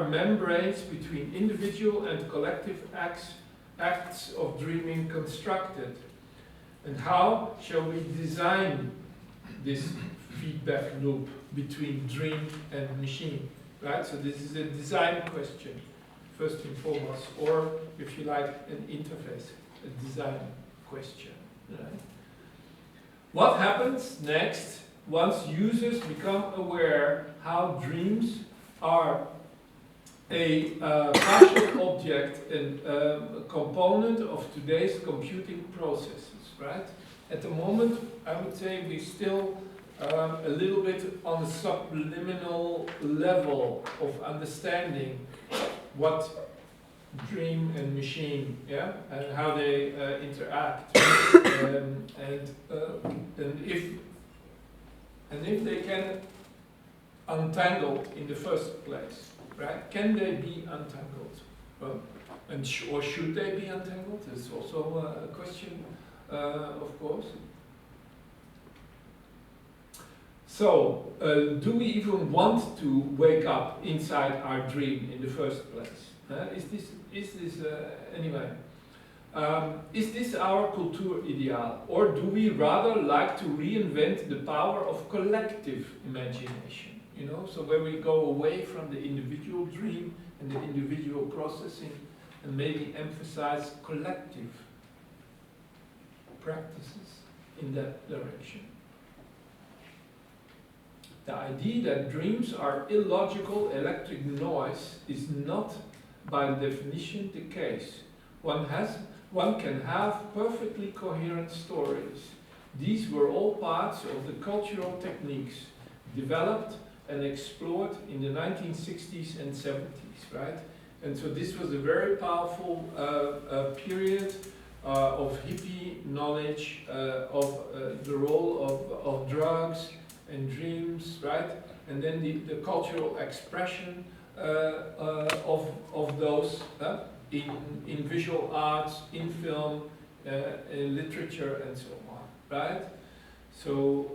membranes between individual and collective acts acts of dreaming constructed? And how shall we design this feedback loop between dream and machine? Right? So this is a design question, first and foremost, or if you like, an interface, a design question. Right? What happens next once users become aware how dreams are a partial object and a component of today's computing processes, right? At the moment, I would say we still a little bit on a subliminal level of understanding what dream and machine, yeah, and how they interact, and if they can untangle in the first place, right? Can they be untangled? Well, or should they be untangled? Is also a question, of course. So, do we even want to wake up inside our dream in the first place? Is this anyway? Is this our Kulturideal, or do we rather like to reinvent the power of collective imagination? You know, so where we go away from the individual dream and the individual processing, and maybe emphasize collective practices in that direction. The idea that dreams are illogical electric noise is not, by definition, the case. One can have perfectly coherent stories. These were all parts of the cultural techniques developed and explored in the 1960s and 70s, right? And so this was a very powerful period of hippie knowledge of the role of drugs and dreams, right? And then the cultural expression of those in visual arts, in film, in literature, and so on, right? So,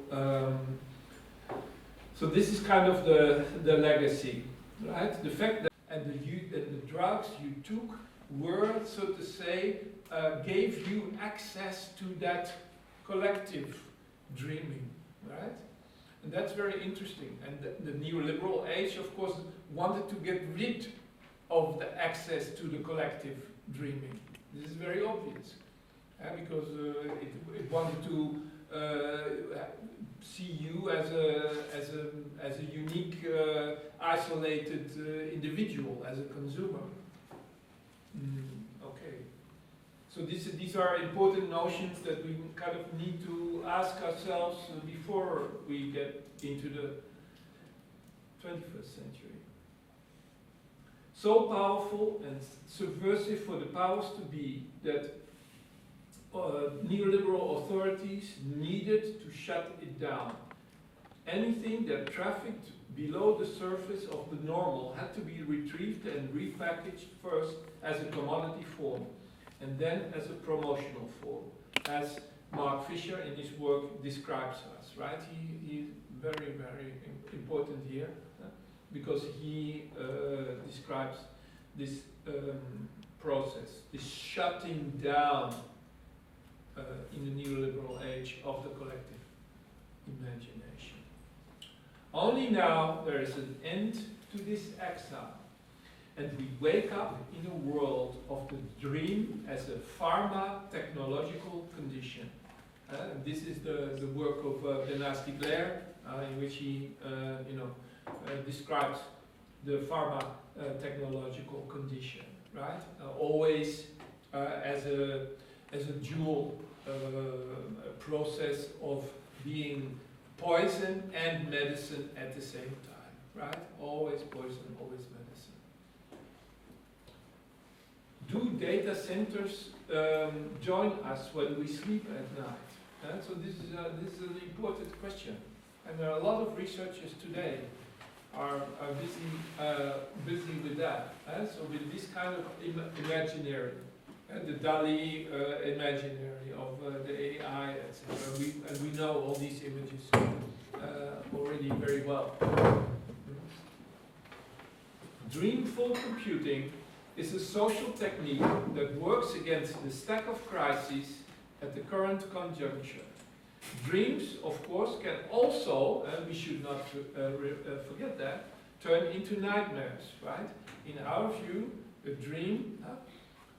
so this is kind of the legacy, right? The fact that the drugs you took were, so to say, gave you access to that collective dreaming, right? And that's very interesting. And the neoliberal age, of course, wanted to get rid of the access to the collective dreaming. This is very obvious, because it wanted to see you as a unique, isolated individual, as a consumer. Okay. So these are important notions that we kind of need to ask ourselves before we get into the 21st century. So powerful and subversive for the powers to be that neoliberal authorities needed to shut it down. Anything that trafficked below the surface of the normal had to be retrieved and repackaged first as a commodity form, and then as a promotional form, as Mark Fisher in his work describes us, right? He's very, very important here, because he describes this process, this shutting down in the neoliberal age of the collective imagination. Only now there is an end to this exile, and we wake up in a world of the dream as a pharma-technological condition. This is the work of Bernard-Stiegler, in which he describes the pharma-technological condition, right? Always as a dual process of being poison and medicine at the same time, right? Always poison, always medicine. Do data centers join us when we sleep at night? So this is an important question, and there are a lot of researchers today are busy with that. So with this kind of imaginary, the DALI imaginary of the AI, etc. And we know all these images already very well. Dreamful computing is a social technique that works against the stack of crises at the current conjuncture. Dreams, of course, can also, and we should not forget that, turn into nightmares, right? In our view, the dream,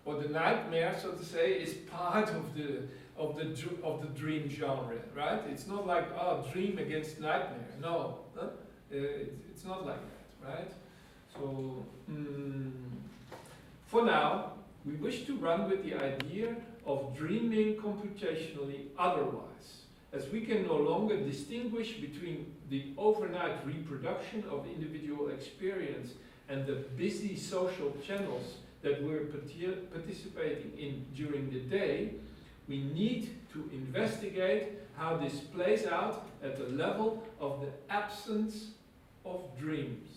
or the nightmare, so to say, is part of the dream genre, right? It's not like, oh, dream against nightmare. No, it's not like that, right? So, for now, we wish to run with the idea of dreaming computationally otherwise, as we can no longer distinguish between the overnight reproduction of individual experience and the busy social channels that we're participating in during the day. We need to investigate how this plays out at the level of the absence of dreams.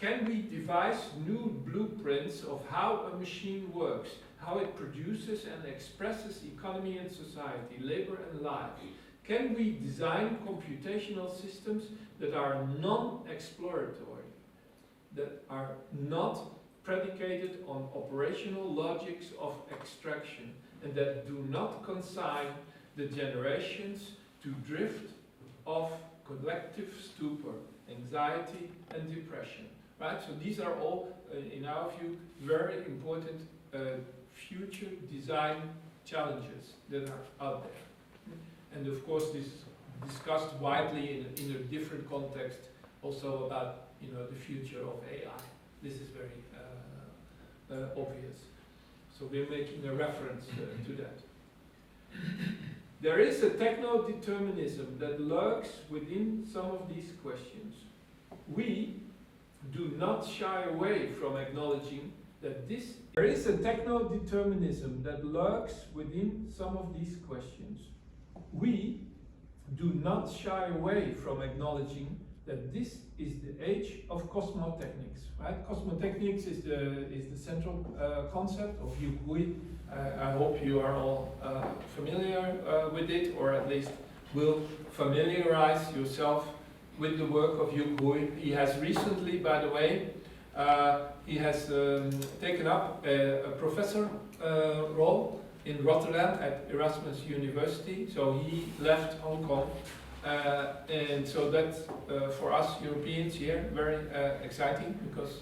Can we devise new blueprints of how a machine works, how it produces and expresses economy and society, labor and life? Can we design computational systems that are non-exploratory, that are not predicated on operational logics of extraction, and that do not consign the generations to drift of collective stupor, anxiety and depression? Right? So these are all, in our view, very important future design challenges that are out there. And of course, this is discussed widely in a different context, also about the future of AI. This is very obvious. So we're making a reference to that. There is a techno-determinism that lurks within some of these questions. We do not shy away from acknowledging that there is a techno-determinism that lurks within some of these questions. We do not shy away from acknowledging that this is the age of cosmotechnics, right? Cosmotechnics is the central concept of Yukui. I hope you are all familiar with it, or at least will familiarize yourself with the work of Yukui. He has recently, by the way, he has taken up a professor role in Rotterdam at Erasmus University. So he left Hong Kong. And so that's, for us Europeans here, very exciting, because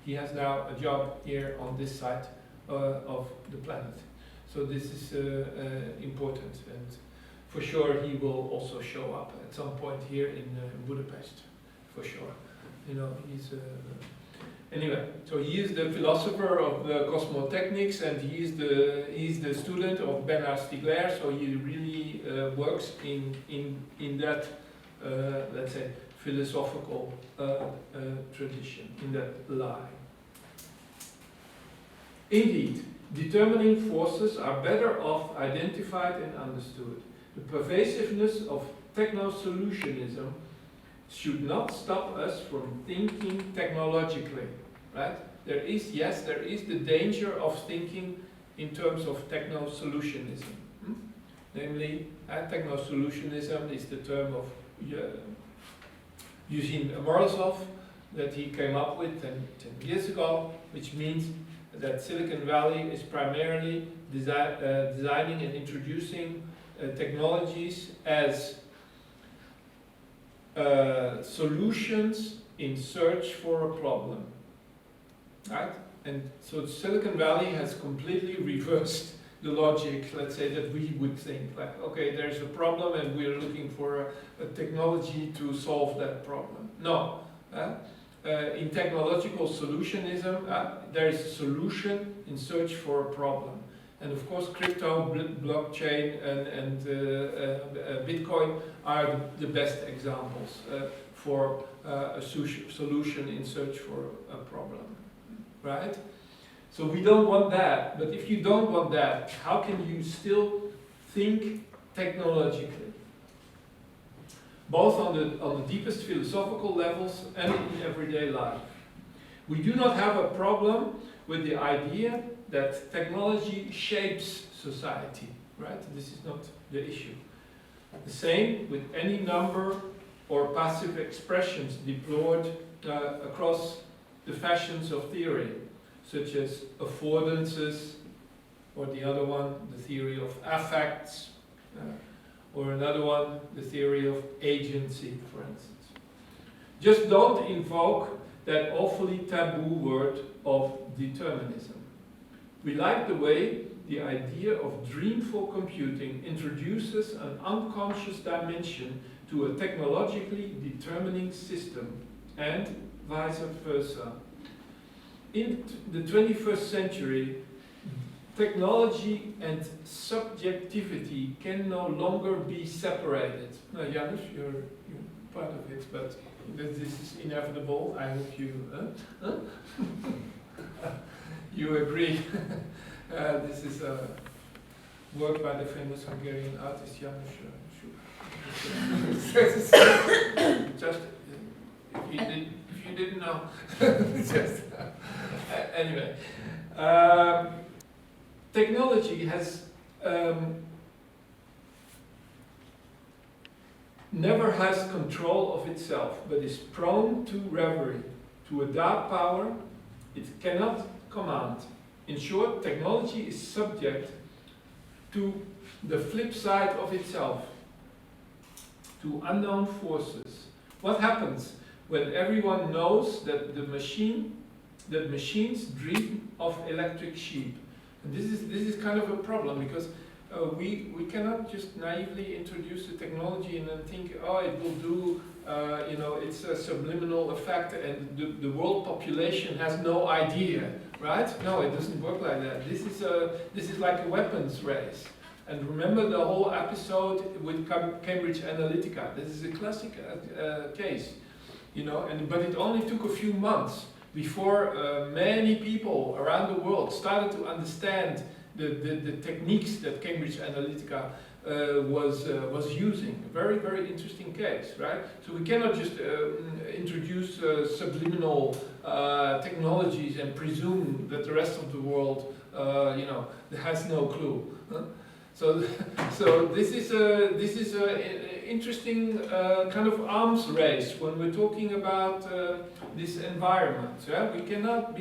he has now a job here on this side of the planet. So this is important, and for sure he will also show up at some point here in Budapest, for sure. He's anyway. So he is the philosopher of the cosmotechnics, and he's the student of Bernard Stiegler. So he really works in that let's say philosophical tradition, in that line. Indeed, determining forces are better off identified and understood. The pervasiveness of techno-solutionism should not stop us from thinking technologically, right? There is the danger of thinking in terms of techno-solutionism. Namely, techno-solutionism is the term of Eugene Morozov that he came up with 10 years ago, which means that Silicon Valley is primarily designing and introducing technologies as solutions in search for a problem, right? And so Silicon Valley has completely reversed the logic, let's say, that we would think, like, okay, there's a problem and we're looking for a technology to solve that problem. No. In technological solutionism, there is a solution in search for a problem. And of course, crypto, blockchain, and Bitcoin are the best examples for a solution in search for a problem, right? So we don't want that. But if you don't want that, how can you still think technologically? Both on the deepest philosophical levels and in everyday life. We do not have a problem with the idea that technology shapes society, right? This is not the issue. The same with any number or passive expressions deployed across the fashions of theory, such as affordances, or the other one, the theory of affects, or another one, the theory of agency, for instance. Just don't invoke that awfully taboo word of determinism. We like the way the idea of dreamful computing introduces an unconscious dimension to a technologically determining system, and vice versa. In the 21st century, technology and subjectivity can no longer be separated. Now, Janusz, you're part of it, but this is inevitable. I hope you you agree. This is a work by the famous Hungarian artist Janusz. Just if you didn't know, just anyway. Technology has never has control of itself, but is prone to reverie, to a dark power it cannot command. In short, technology is subject to the flip side of itself, to unknown forces. What happens when everyone knows that machines dream of electric sheep? And this is kind of a problem, because we cannot just naively introduce the technology and then think, oh, it will do, it's a subliminal effect and the world population has no idea, right? No, it doesn't work like that. This is like a weapons race. And remember the whole episode with Cambridge Analytica. This is a classic case, but it only took a few months before many people around the world started to understand the techniques that Cambridge Analytica was using. A very, very interesting case, right? So we cannot just introduce subliminal technologies and presume that the rest of the world, has no clue. Huh? So this is a interesting kind of arms race when we're talking about this environment. Yeah? We cannot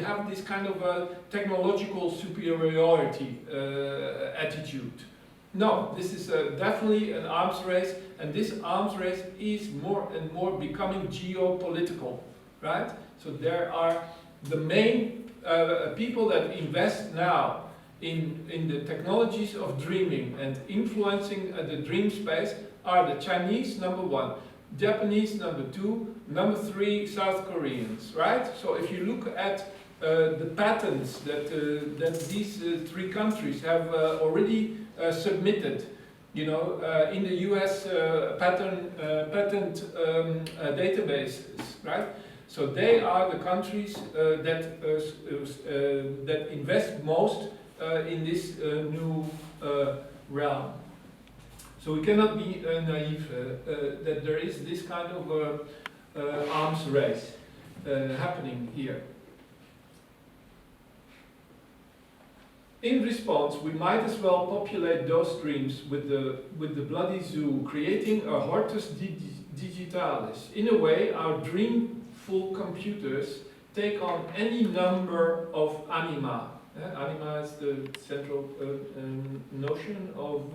have this kind of technological superiority attitude. No, this is definitely an arms race, and this arms race is more and more becoming geopolitical, right? So there are the main people that invest now in the technologies of dreaming and influencing the dream space are the Chinese, number one, Japanese, number two, number three, South Koreans, right? So if you look at the patents that these three countries have already submitted, in the US patent databases, right? So they are the countries that invest most in this new realm. So we cannot be naive that there is this kind of arms race happening here. In response, we might as well populate those dreams with the bloody zoo, creating a hortus digitalis. In a way, our dreamful computers take on any number of anima. Anima is the central notion of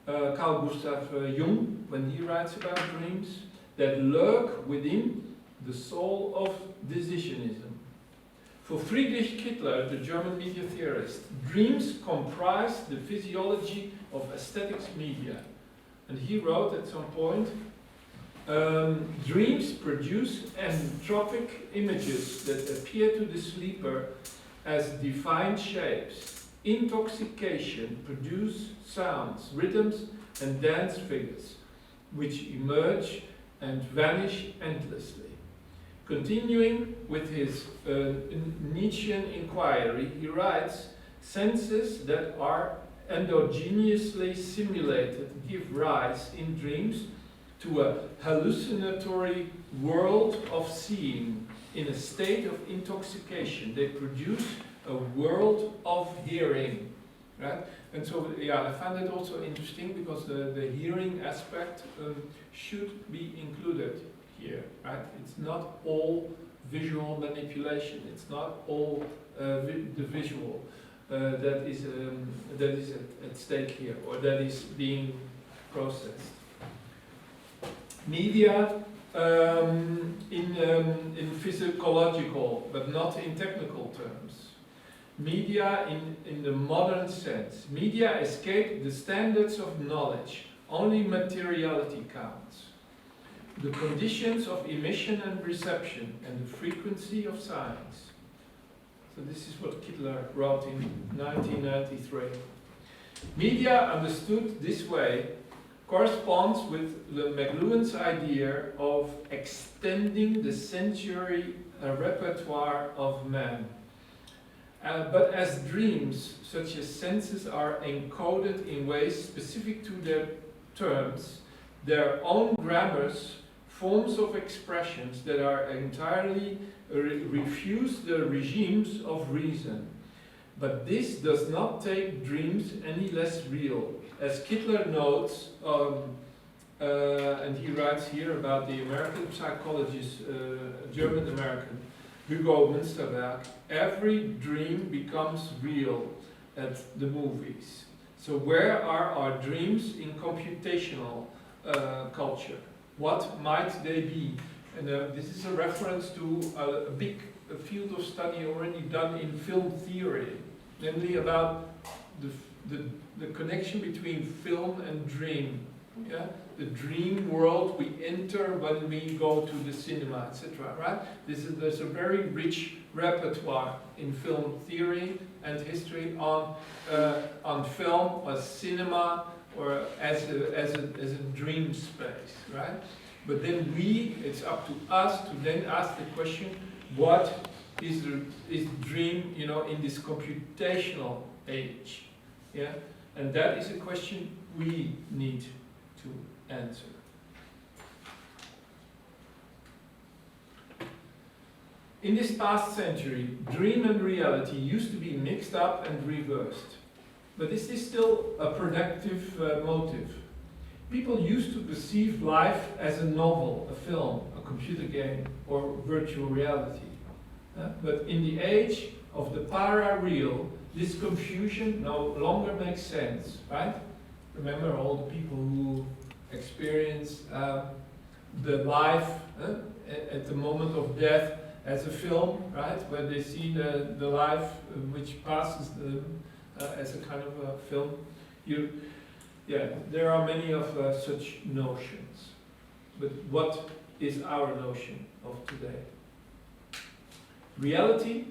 Carl Gustav Jung when he writes about dreams that lurk within the soul of decisionism. For Friedrich Kittler, the German media theorist, dreams comprise the physiology of aesthetics media. And he wrote at some point, dreams produce anthropic images that appear to the sleeper as defined shapes. Intoxication produces sounds, rhythms, and dance figures, which emerge and vanish endlessly. Continuing with his Nietzschean inquiry, he writes, senses that are endogenously simulated give rise in dreams to a hallucinatory world of seeing. In a state of intoxication, they produce a world of hearing, right? And so, yeah, I find it also interesting because the hearing aspect should be included here, right? not all visual manipulation. It's not all the visual that is at stake here, or that is being processed. Media in physiological, but not in technical terms. Media in the modern sense. Media escape the standards of knowledge. Only materiality counts. The conditions of emission and reception and the frequency of signs. So this is what Kittler wrote in 1993. Media understood this way corresponds with the McLuhan's idea of extending the sensory repertoire of man. But as dreams, such as senses, are encoded in ways specific to their terms, their own grammars, forms of expressions that are entirely refuse the regimes of reason. But this does not take dreams any less real. As Kittler notes, and he writes here about the American psychologist, German-American, Hugo Münsterberg, every dream becomes real at the movies. So where are our dreams in computational culture? What might they be? And this is a reference to a big field of study already done in film theory, namely about the connection between film and dream. Yeah? The dream world we enter when we go to the cinema, etc. Right? There's a very rich repertoire in film theory and history on film or cinema or as a dream space, right? But then it's up to us to then ask the question: what is dream, in this computational age? Yeah, and that is a question we need to answer. In this past century, dream and reality used to be mixed up and reversed. But is this still a productive motive? People used to perceive life as a novel, a film, a computer game, or virtual reality. But in the age of the para-real, this confusion no longer makes sense, right? Remember all the people who experience the life at the moment of death as a film, right? Where they see the life which passes as a kind of a film. There are many of such notions. But what is our notion of today? Reality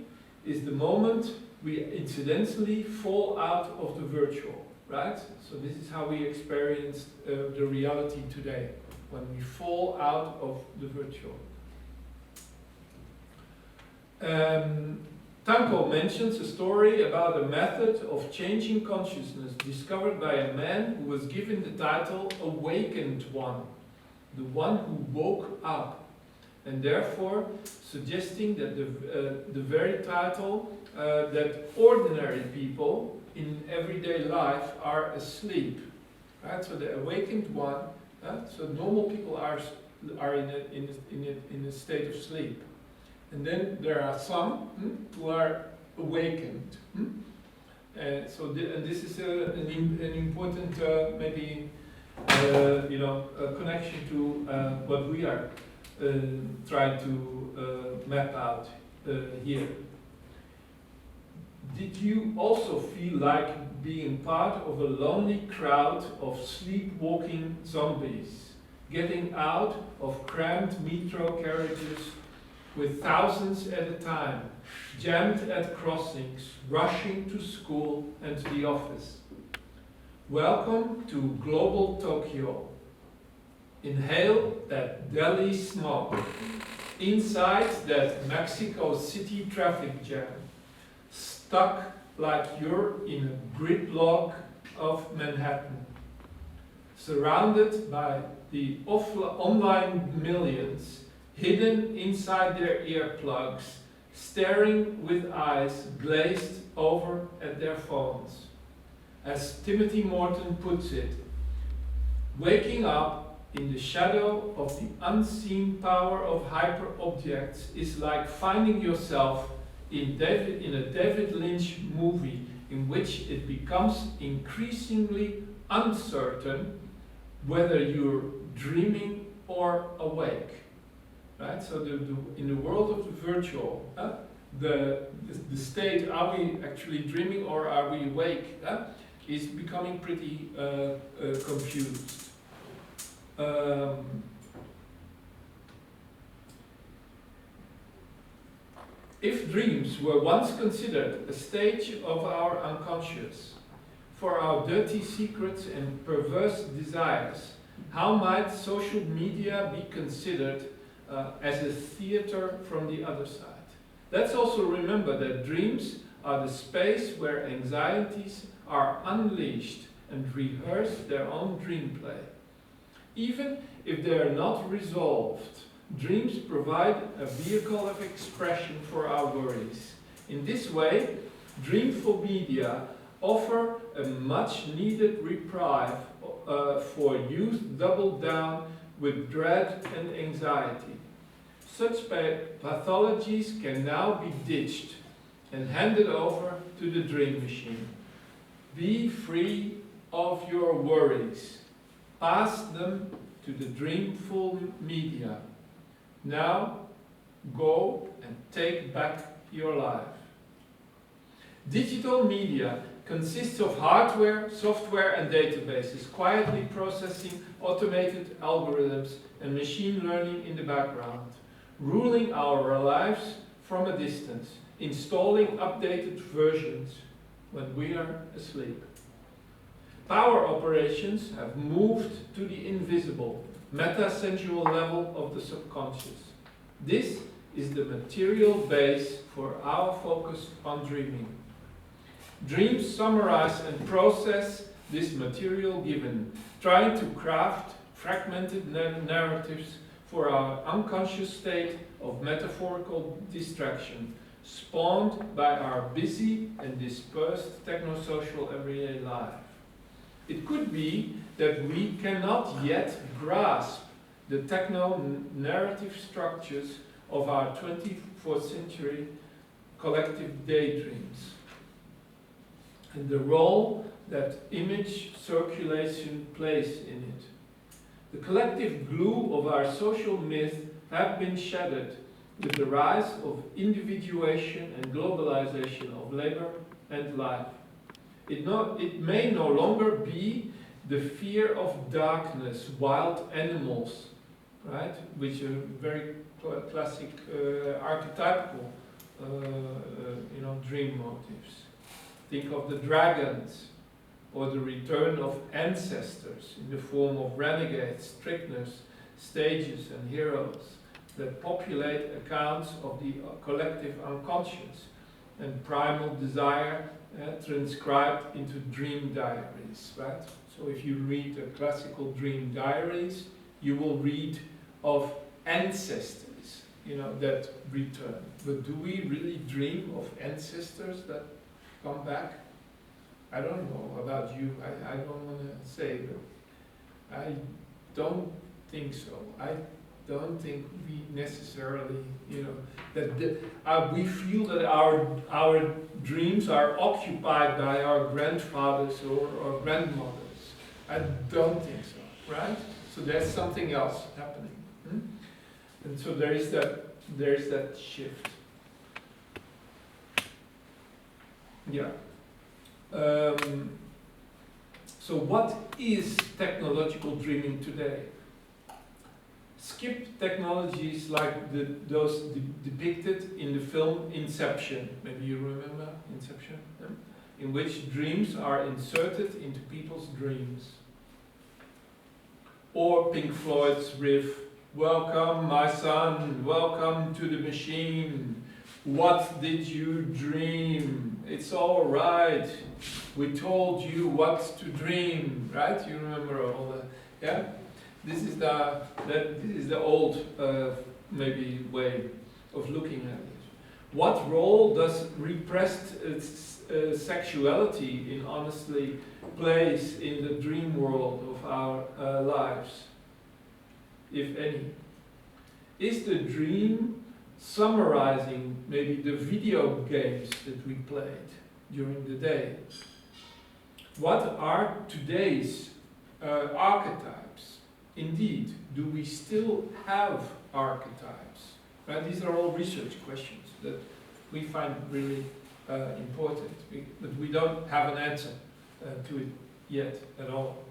is the moment we incidentally fall out of the virtual, right? So this is how we experience the reality today, when we fall out of the virtual. Tanko mentions a story about a method of changing consciousness discovered by a man who was given the title Awakened One, the one who woke up, and therefore suggesting that the very title that ordinary people in everyday life are asleep, right? So the awakened one, so normal people are in a state of sleep. And then there are some who are awakened. So this is an important maybe a connection to what we are trying to map out here. Did you also feel like being part of a lonely crowd of sleepwalking zombies, getting out of cramped metro carriages with thousands at a time, jammed at crossings, rushing to school and to the office? Welcome to global Tokyo. Inhale that Delhi smog, inside that Mexico City traffic jam, stuck like you're in a gridlock of Manhattan, surrounded by the online millions, hidden inside their earplugs, staring with eyes glazed over at their phones. As Timothy Morton puts it, waking up in the shadow of the unseen power of hyper-objects is like finding yourself in a David Lynch movie in which it becomes increasingly uncertain whether you're dreaming or awake. Right? So in the world of the virtual, the state, are we actually dreaming or are we awake, is becoming pretty confused. If dreams were once considered a stage of our unconscious, for our dirty secrets and perverse desires, how might social media be considered as a theater from the other side? Let's also remember that dreams are the space where anxieties are unleashed and rehearse their own dream play. Even if they are not resolved, dreams provide a vehicle of expression for our worries. In this way, Dreamful media offer a much needed reprieve for youth doubled down with dread and anxiety. Such pathologies can now be ditched and handed over to the dream machine. Be free of your worries. Pass them to the Dreamful media. Now, go and take back your life. Digital media consists of hardware, software and databases, quietly processing automated algorithms and machine learning in the background, ruling our lives from a distance, installing updated versions when we are asleep. Power operations have moved to the invisible, meta-sensual level of the subconscious. This is the material base for our focus on dreaming. Dreams summarize and process this material given, trying to craft fragmented narratives for our unconscious state of metaphorical distraction, spawned by our busy and dispersed technosocial everyday life. It could be that we cannot yet grasp the techno-narrative structures of our 24th century collective daydreams and the role that image circulation plays in it. The collective glue of our social myth have been shattered with the rise of individuation and globalization of labor and life. It may no longer be the fear of darkness, wild animals, right? Which are very classic archetypal, dream motifs. Think of the dragons, or the return of ancestors in the form of renegades, strictness, stages, and heroes that populate accounts of the collective unconscious and primal desire transcribed into dream diaries, right? So if you read the classical dream diaries, you will read of ancestors, that return. But do we really dream of ancestors that come back? I don't know about you. I don't want to say, but I don't think so. I don't think we necessarily, that we feel that our dreams are occupied by our grandfathers or grandmothers. I don't think so, right? So there's something else happening, and so there is that shift. Yeah. So what is technological dreaming today? Skip technologies like those depicted in the film Inception. Maybe you remember Inception? Yeah? In which dreams are inserted into people's dreams. Or Pink Floyd's riff, "Welcome my son, welcome to the machine. What did you dream? It's all right. We told you what to dream," right? You remember all that, yeah? This is the old maybe way of looking at it. What role does repressed sexuality in honestly plays in the dream world of our lives? if any? Is the dream summarizing maybe the video games that we played during the day? What are today's archetypes? Indeed, do we still have archetypes? Right? These are all research questions that we find really important, but we don't have an answer to it yet at all.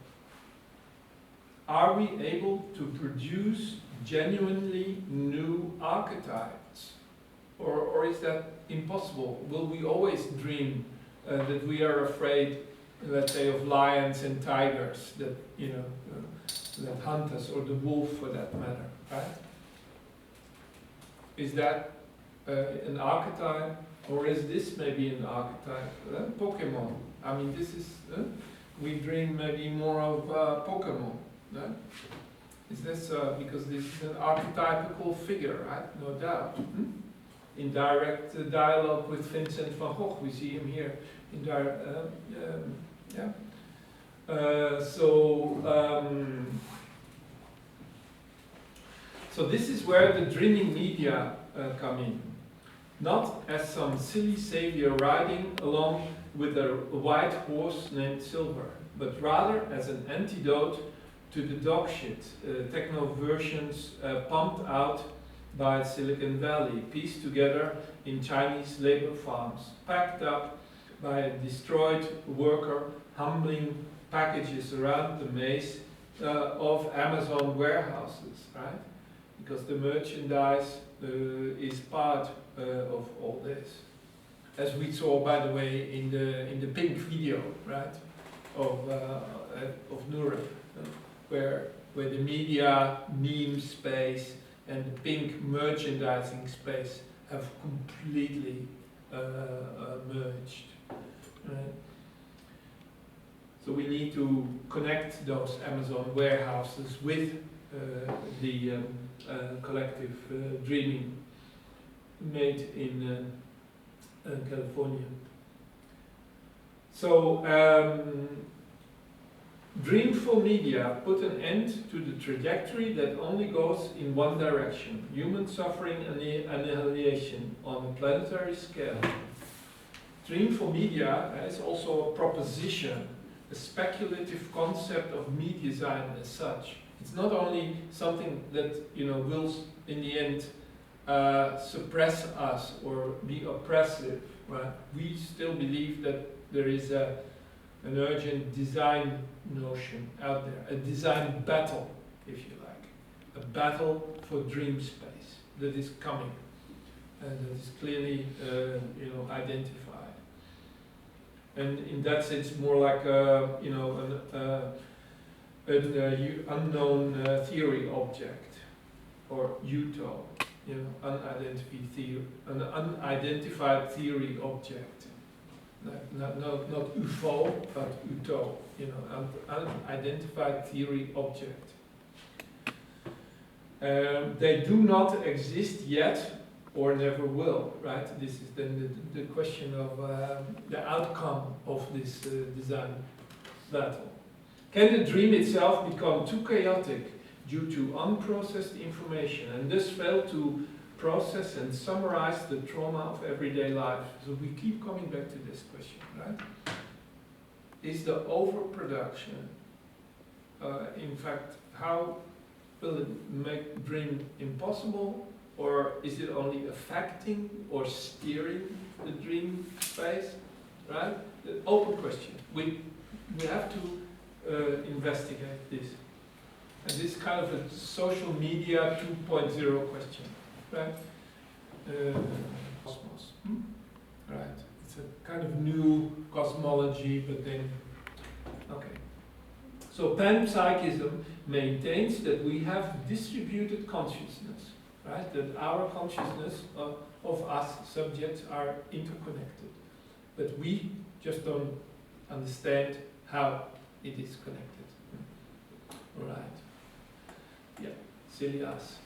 Are we able to produce genuinely new archetypes? Or is that impossible? Will we always dream that we are afraid, let's say, of lions and tigers that, you know, that hunt us, or the wolf for that matter, right? Is that an archetype, or is this maybe an archetype? Pokemon. I mean, this is, we dream maybe more of Pokemon. No? Is this because this is an archetypical figure, right? No doubt. In direct dialogue with Vincent van Gogh, we see him here. In yeah. So this is where the dreaming media come in. Not as some silly savior riding along with a white horse named Silver, but rather as an antidote to the dog shit techno versions pumped out by Silicon Valley, pieced together in Chinese labor farms, packed up by a destroyed worker humbling packages around the maze of Amazon warehouses, right? Because the merchandise is part of all this. As we saw, by the way, in the pink video, right, of Nurem, where the media meme space and the pink merchandising space have completely merged. Right? So we need to connect those Amazon warehouses with the collective dreaming made in California. So Dreamful media put an end to the trajectory that only goes in one direction: human suffering and annihilation on a planetary scale. Dreamful media is also a proposition, a speculative concept of media design as such. It's not only something that, you know, will in the end suppress us or be oppressive. Right? We still believe that there is an urgent design notion out there, a design battle, if you like, a battle for dream space that is coming and that is clearly, you know, identified. And in that sense, more like you know, an unknown theory object, or UTO, you know, an unidentified theory object. Not UFO, but UTO, you know, unidentified theory object. They do not exist yet, or never will, right? This is then the question of the outcome of this design battle. Can the dream itself become too chaotic due to unprocessed information and thus fail to process and summarize the trauma of everyday life? So we keep coming back to this question, right? Is the overproduction, in fact, how will it make dream impossible, or is it only affecting or steering the dream space, right? The open question. We have to investigate this. And this is kind of a social media 2.0 question. Right? Cosmos. Right. It's a kind of new cosmology, but then, okay. So panpsychism maintains that we have distributed consciousness, right? That our consciousness of us subjects are interconnected, but we just don't understand how it is connected. Right. Yeah. Silly us.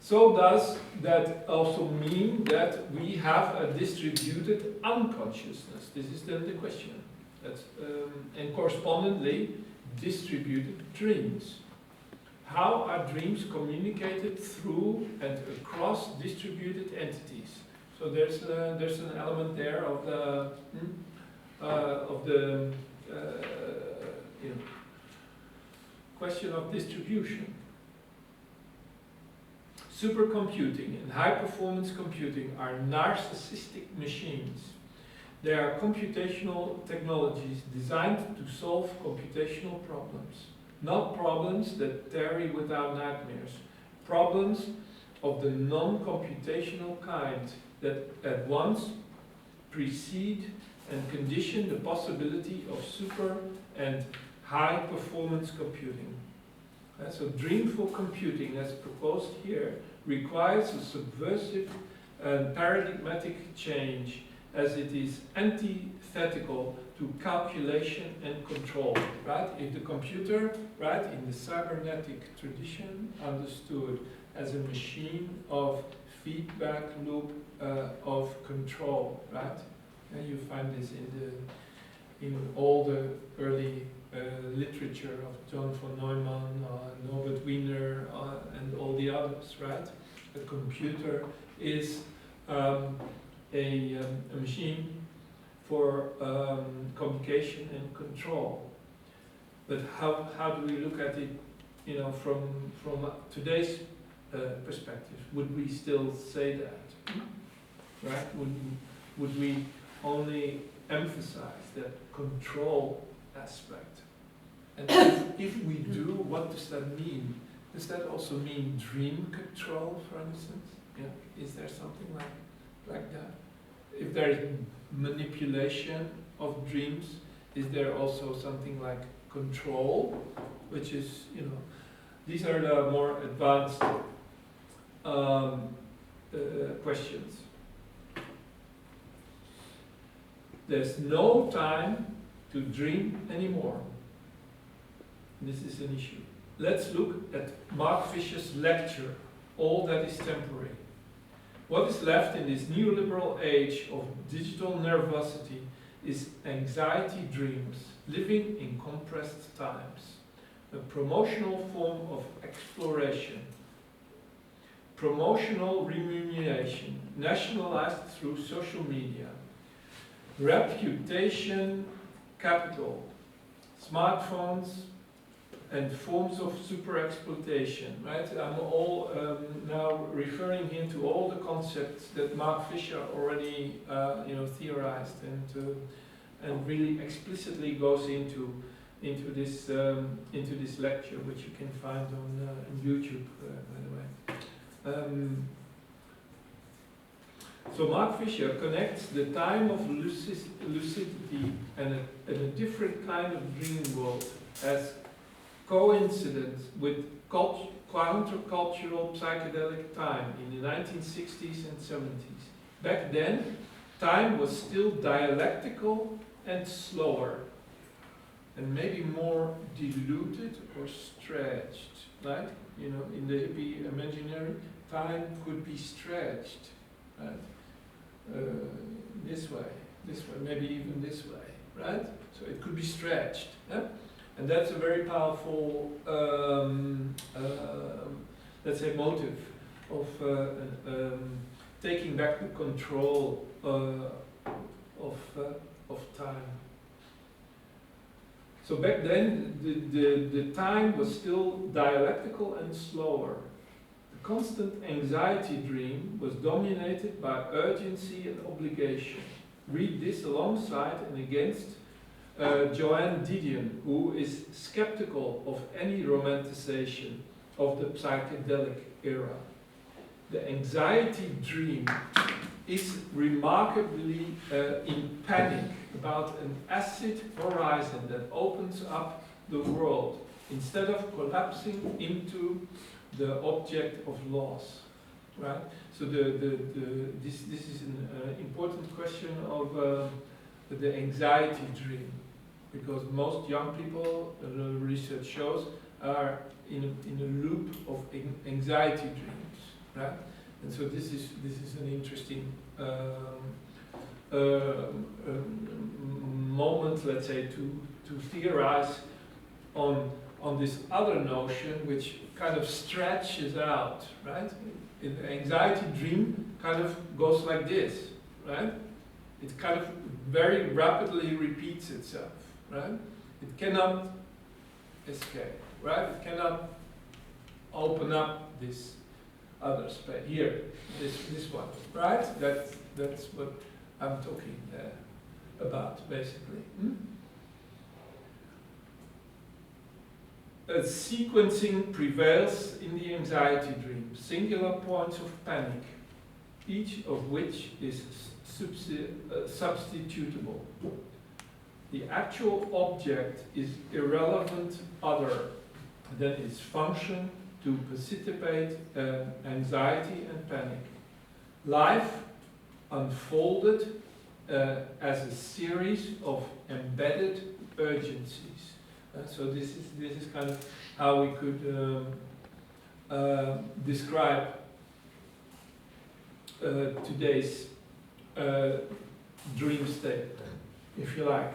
So does that also mean that we have a distributed unconsciousness? This is then the question. That's, and correspondingly, distributed dreams. how are dreams communicated through and across distributed entities? So there's an element there of the you know, question of distribution. Supercomputing and high-performance computing are narcissistic machines. They are computational technologies designed to solve computational problems, not problems that tarry without nightmares, problems of the non-computational kind that at once precede and condition the possibility of super and high-performance computing. So dreamful computing, as proposed here, requires a subversive and paradigmatic change, as it is antithetical to calculation and control, right? If the computer, right, in the cybernetic tradition, understood as a machine of feedback loop of control, right? And you find this in all the early literature of John von Neumann, Norbert Wiener, and all the others, right? The computer is a machine for communication and control. But how do we look at it, you know, from today's perspective? Would we still say that, right? Would we only emphasize that control aspect? And if we do, what does that mean? Does that also mean dream control, for instance? Yeah, is there something like that? If there is manipulation of dreams, is there also something like control, which is, you know, these are the more advanced questions. There's no time to dream anymore. This is an issue. Let's look at Mark Fisher's lecture, All That Is Temporary. What is left in this neoliberal age of digital nervosity is anxiety dreams, living in compressed times, a promotional form of exploration, promotional remuneration, nationalized through social media, reputation capital, smartphones, and forms of super exploitation, right? I'm all now referring here to all the concepts that Mark Fisher already, theorized and really explicitly goes into this lecture, which you can find on YouTube, by the way. So Mark Fisher connects the time of lucidity and a different kind of dream world as coincident with countercultural psychedelic time in the 1960s and 70s. Back then, time was still dialectical and slower, and maybe more diluted or stretched. Like, you know, in the hippie imaginary, time could be stretched, right? This way, maybe even this way, right? So it could be stretched. Yeah? And that's a very powerful, let's say, motive of taking back the control of time. So back then, the time was still dialectical and slower. The constant anxiety dream was dominated by urgency and obligation. Read this alongside and against Joanne Didion, who is skeptical of any romanticization of the psychedelic era. The anxiety dream is remarkably in panic about an acid horizon that opens up the world instead of collapsing into the object of loss. Right? So this is an important question of the anxiety dream, because most young people, research shows, are in a loop of anxiety dreams, right? And so this is an interesting moment, let's say, to theorize on on this other notion which kind of stretches out, right? In the anxiety dream kind of goes like this, right? It kind of very rapidly repeats itself, right? It cannot escape, right? It cannot open up this other space here, this one, right? That's what I'm talking about, basically. Sequencing prevails in the anxiety dream, singular points of panic, each of which is substitutable. The actual object is irrelevant other than its function to precipitate anxiety and panic. Life unfolded as a series of embedded urgencies. So this is kind of how we could describe today's dream state, if you like.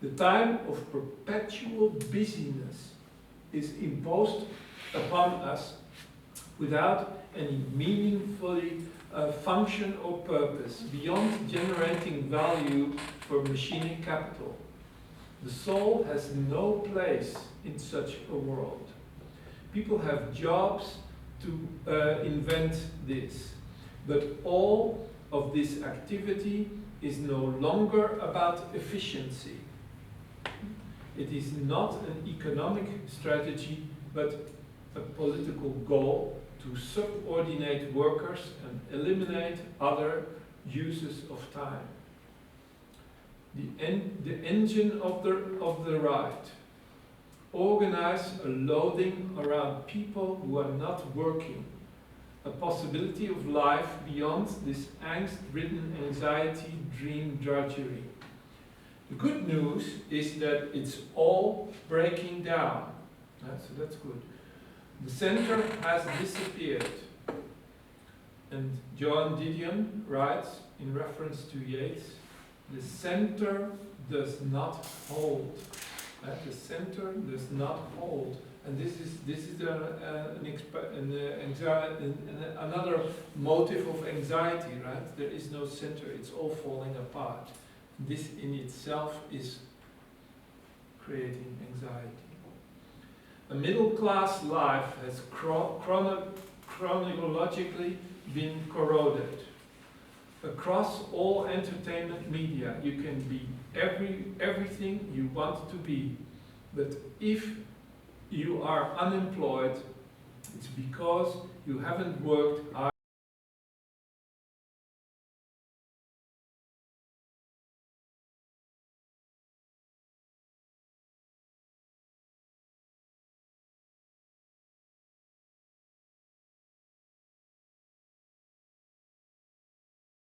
The time of perpetual busyness is imposed upon us without any meaningfully function or purpose beyond generating value for machining capital. The soul has no place in such a world. People have jobs to invent this, but all of this activity is no longer about efficiency. It is not an economic strategy, but a political goal to subordinate workers and eliminate other uses of time. The engine of the right. Organize a loading around people who are not working. A possibility of life beyond this angst-ridden anxiety dream drudgery. The good news is that it's all breaking down. So that's good. The center has disappeared. And Joan Didion writes, in reference to Yeats, the center does not hold. The center does not hold. And this is another motive of anxiety, right? There is no center, it's all falling apart. This in itself is creating anxiety. A middle-class life has chronologically been corroded. Across all entertainment media, you can be everything you want to be. But if you are unemployed, it's because you haven't worked hard.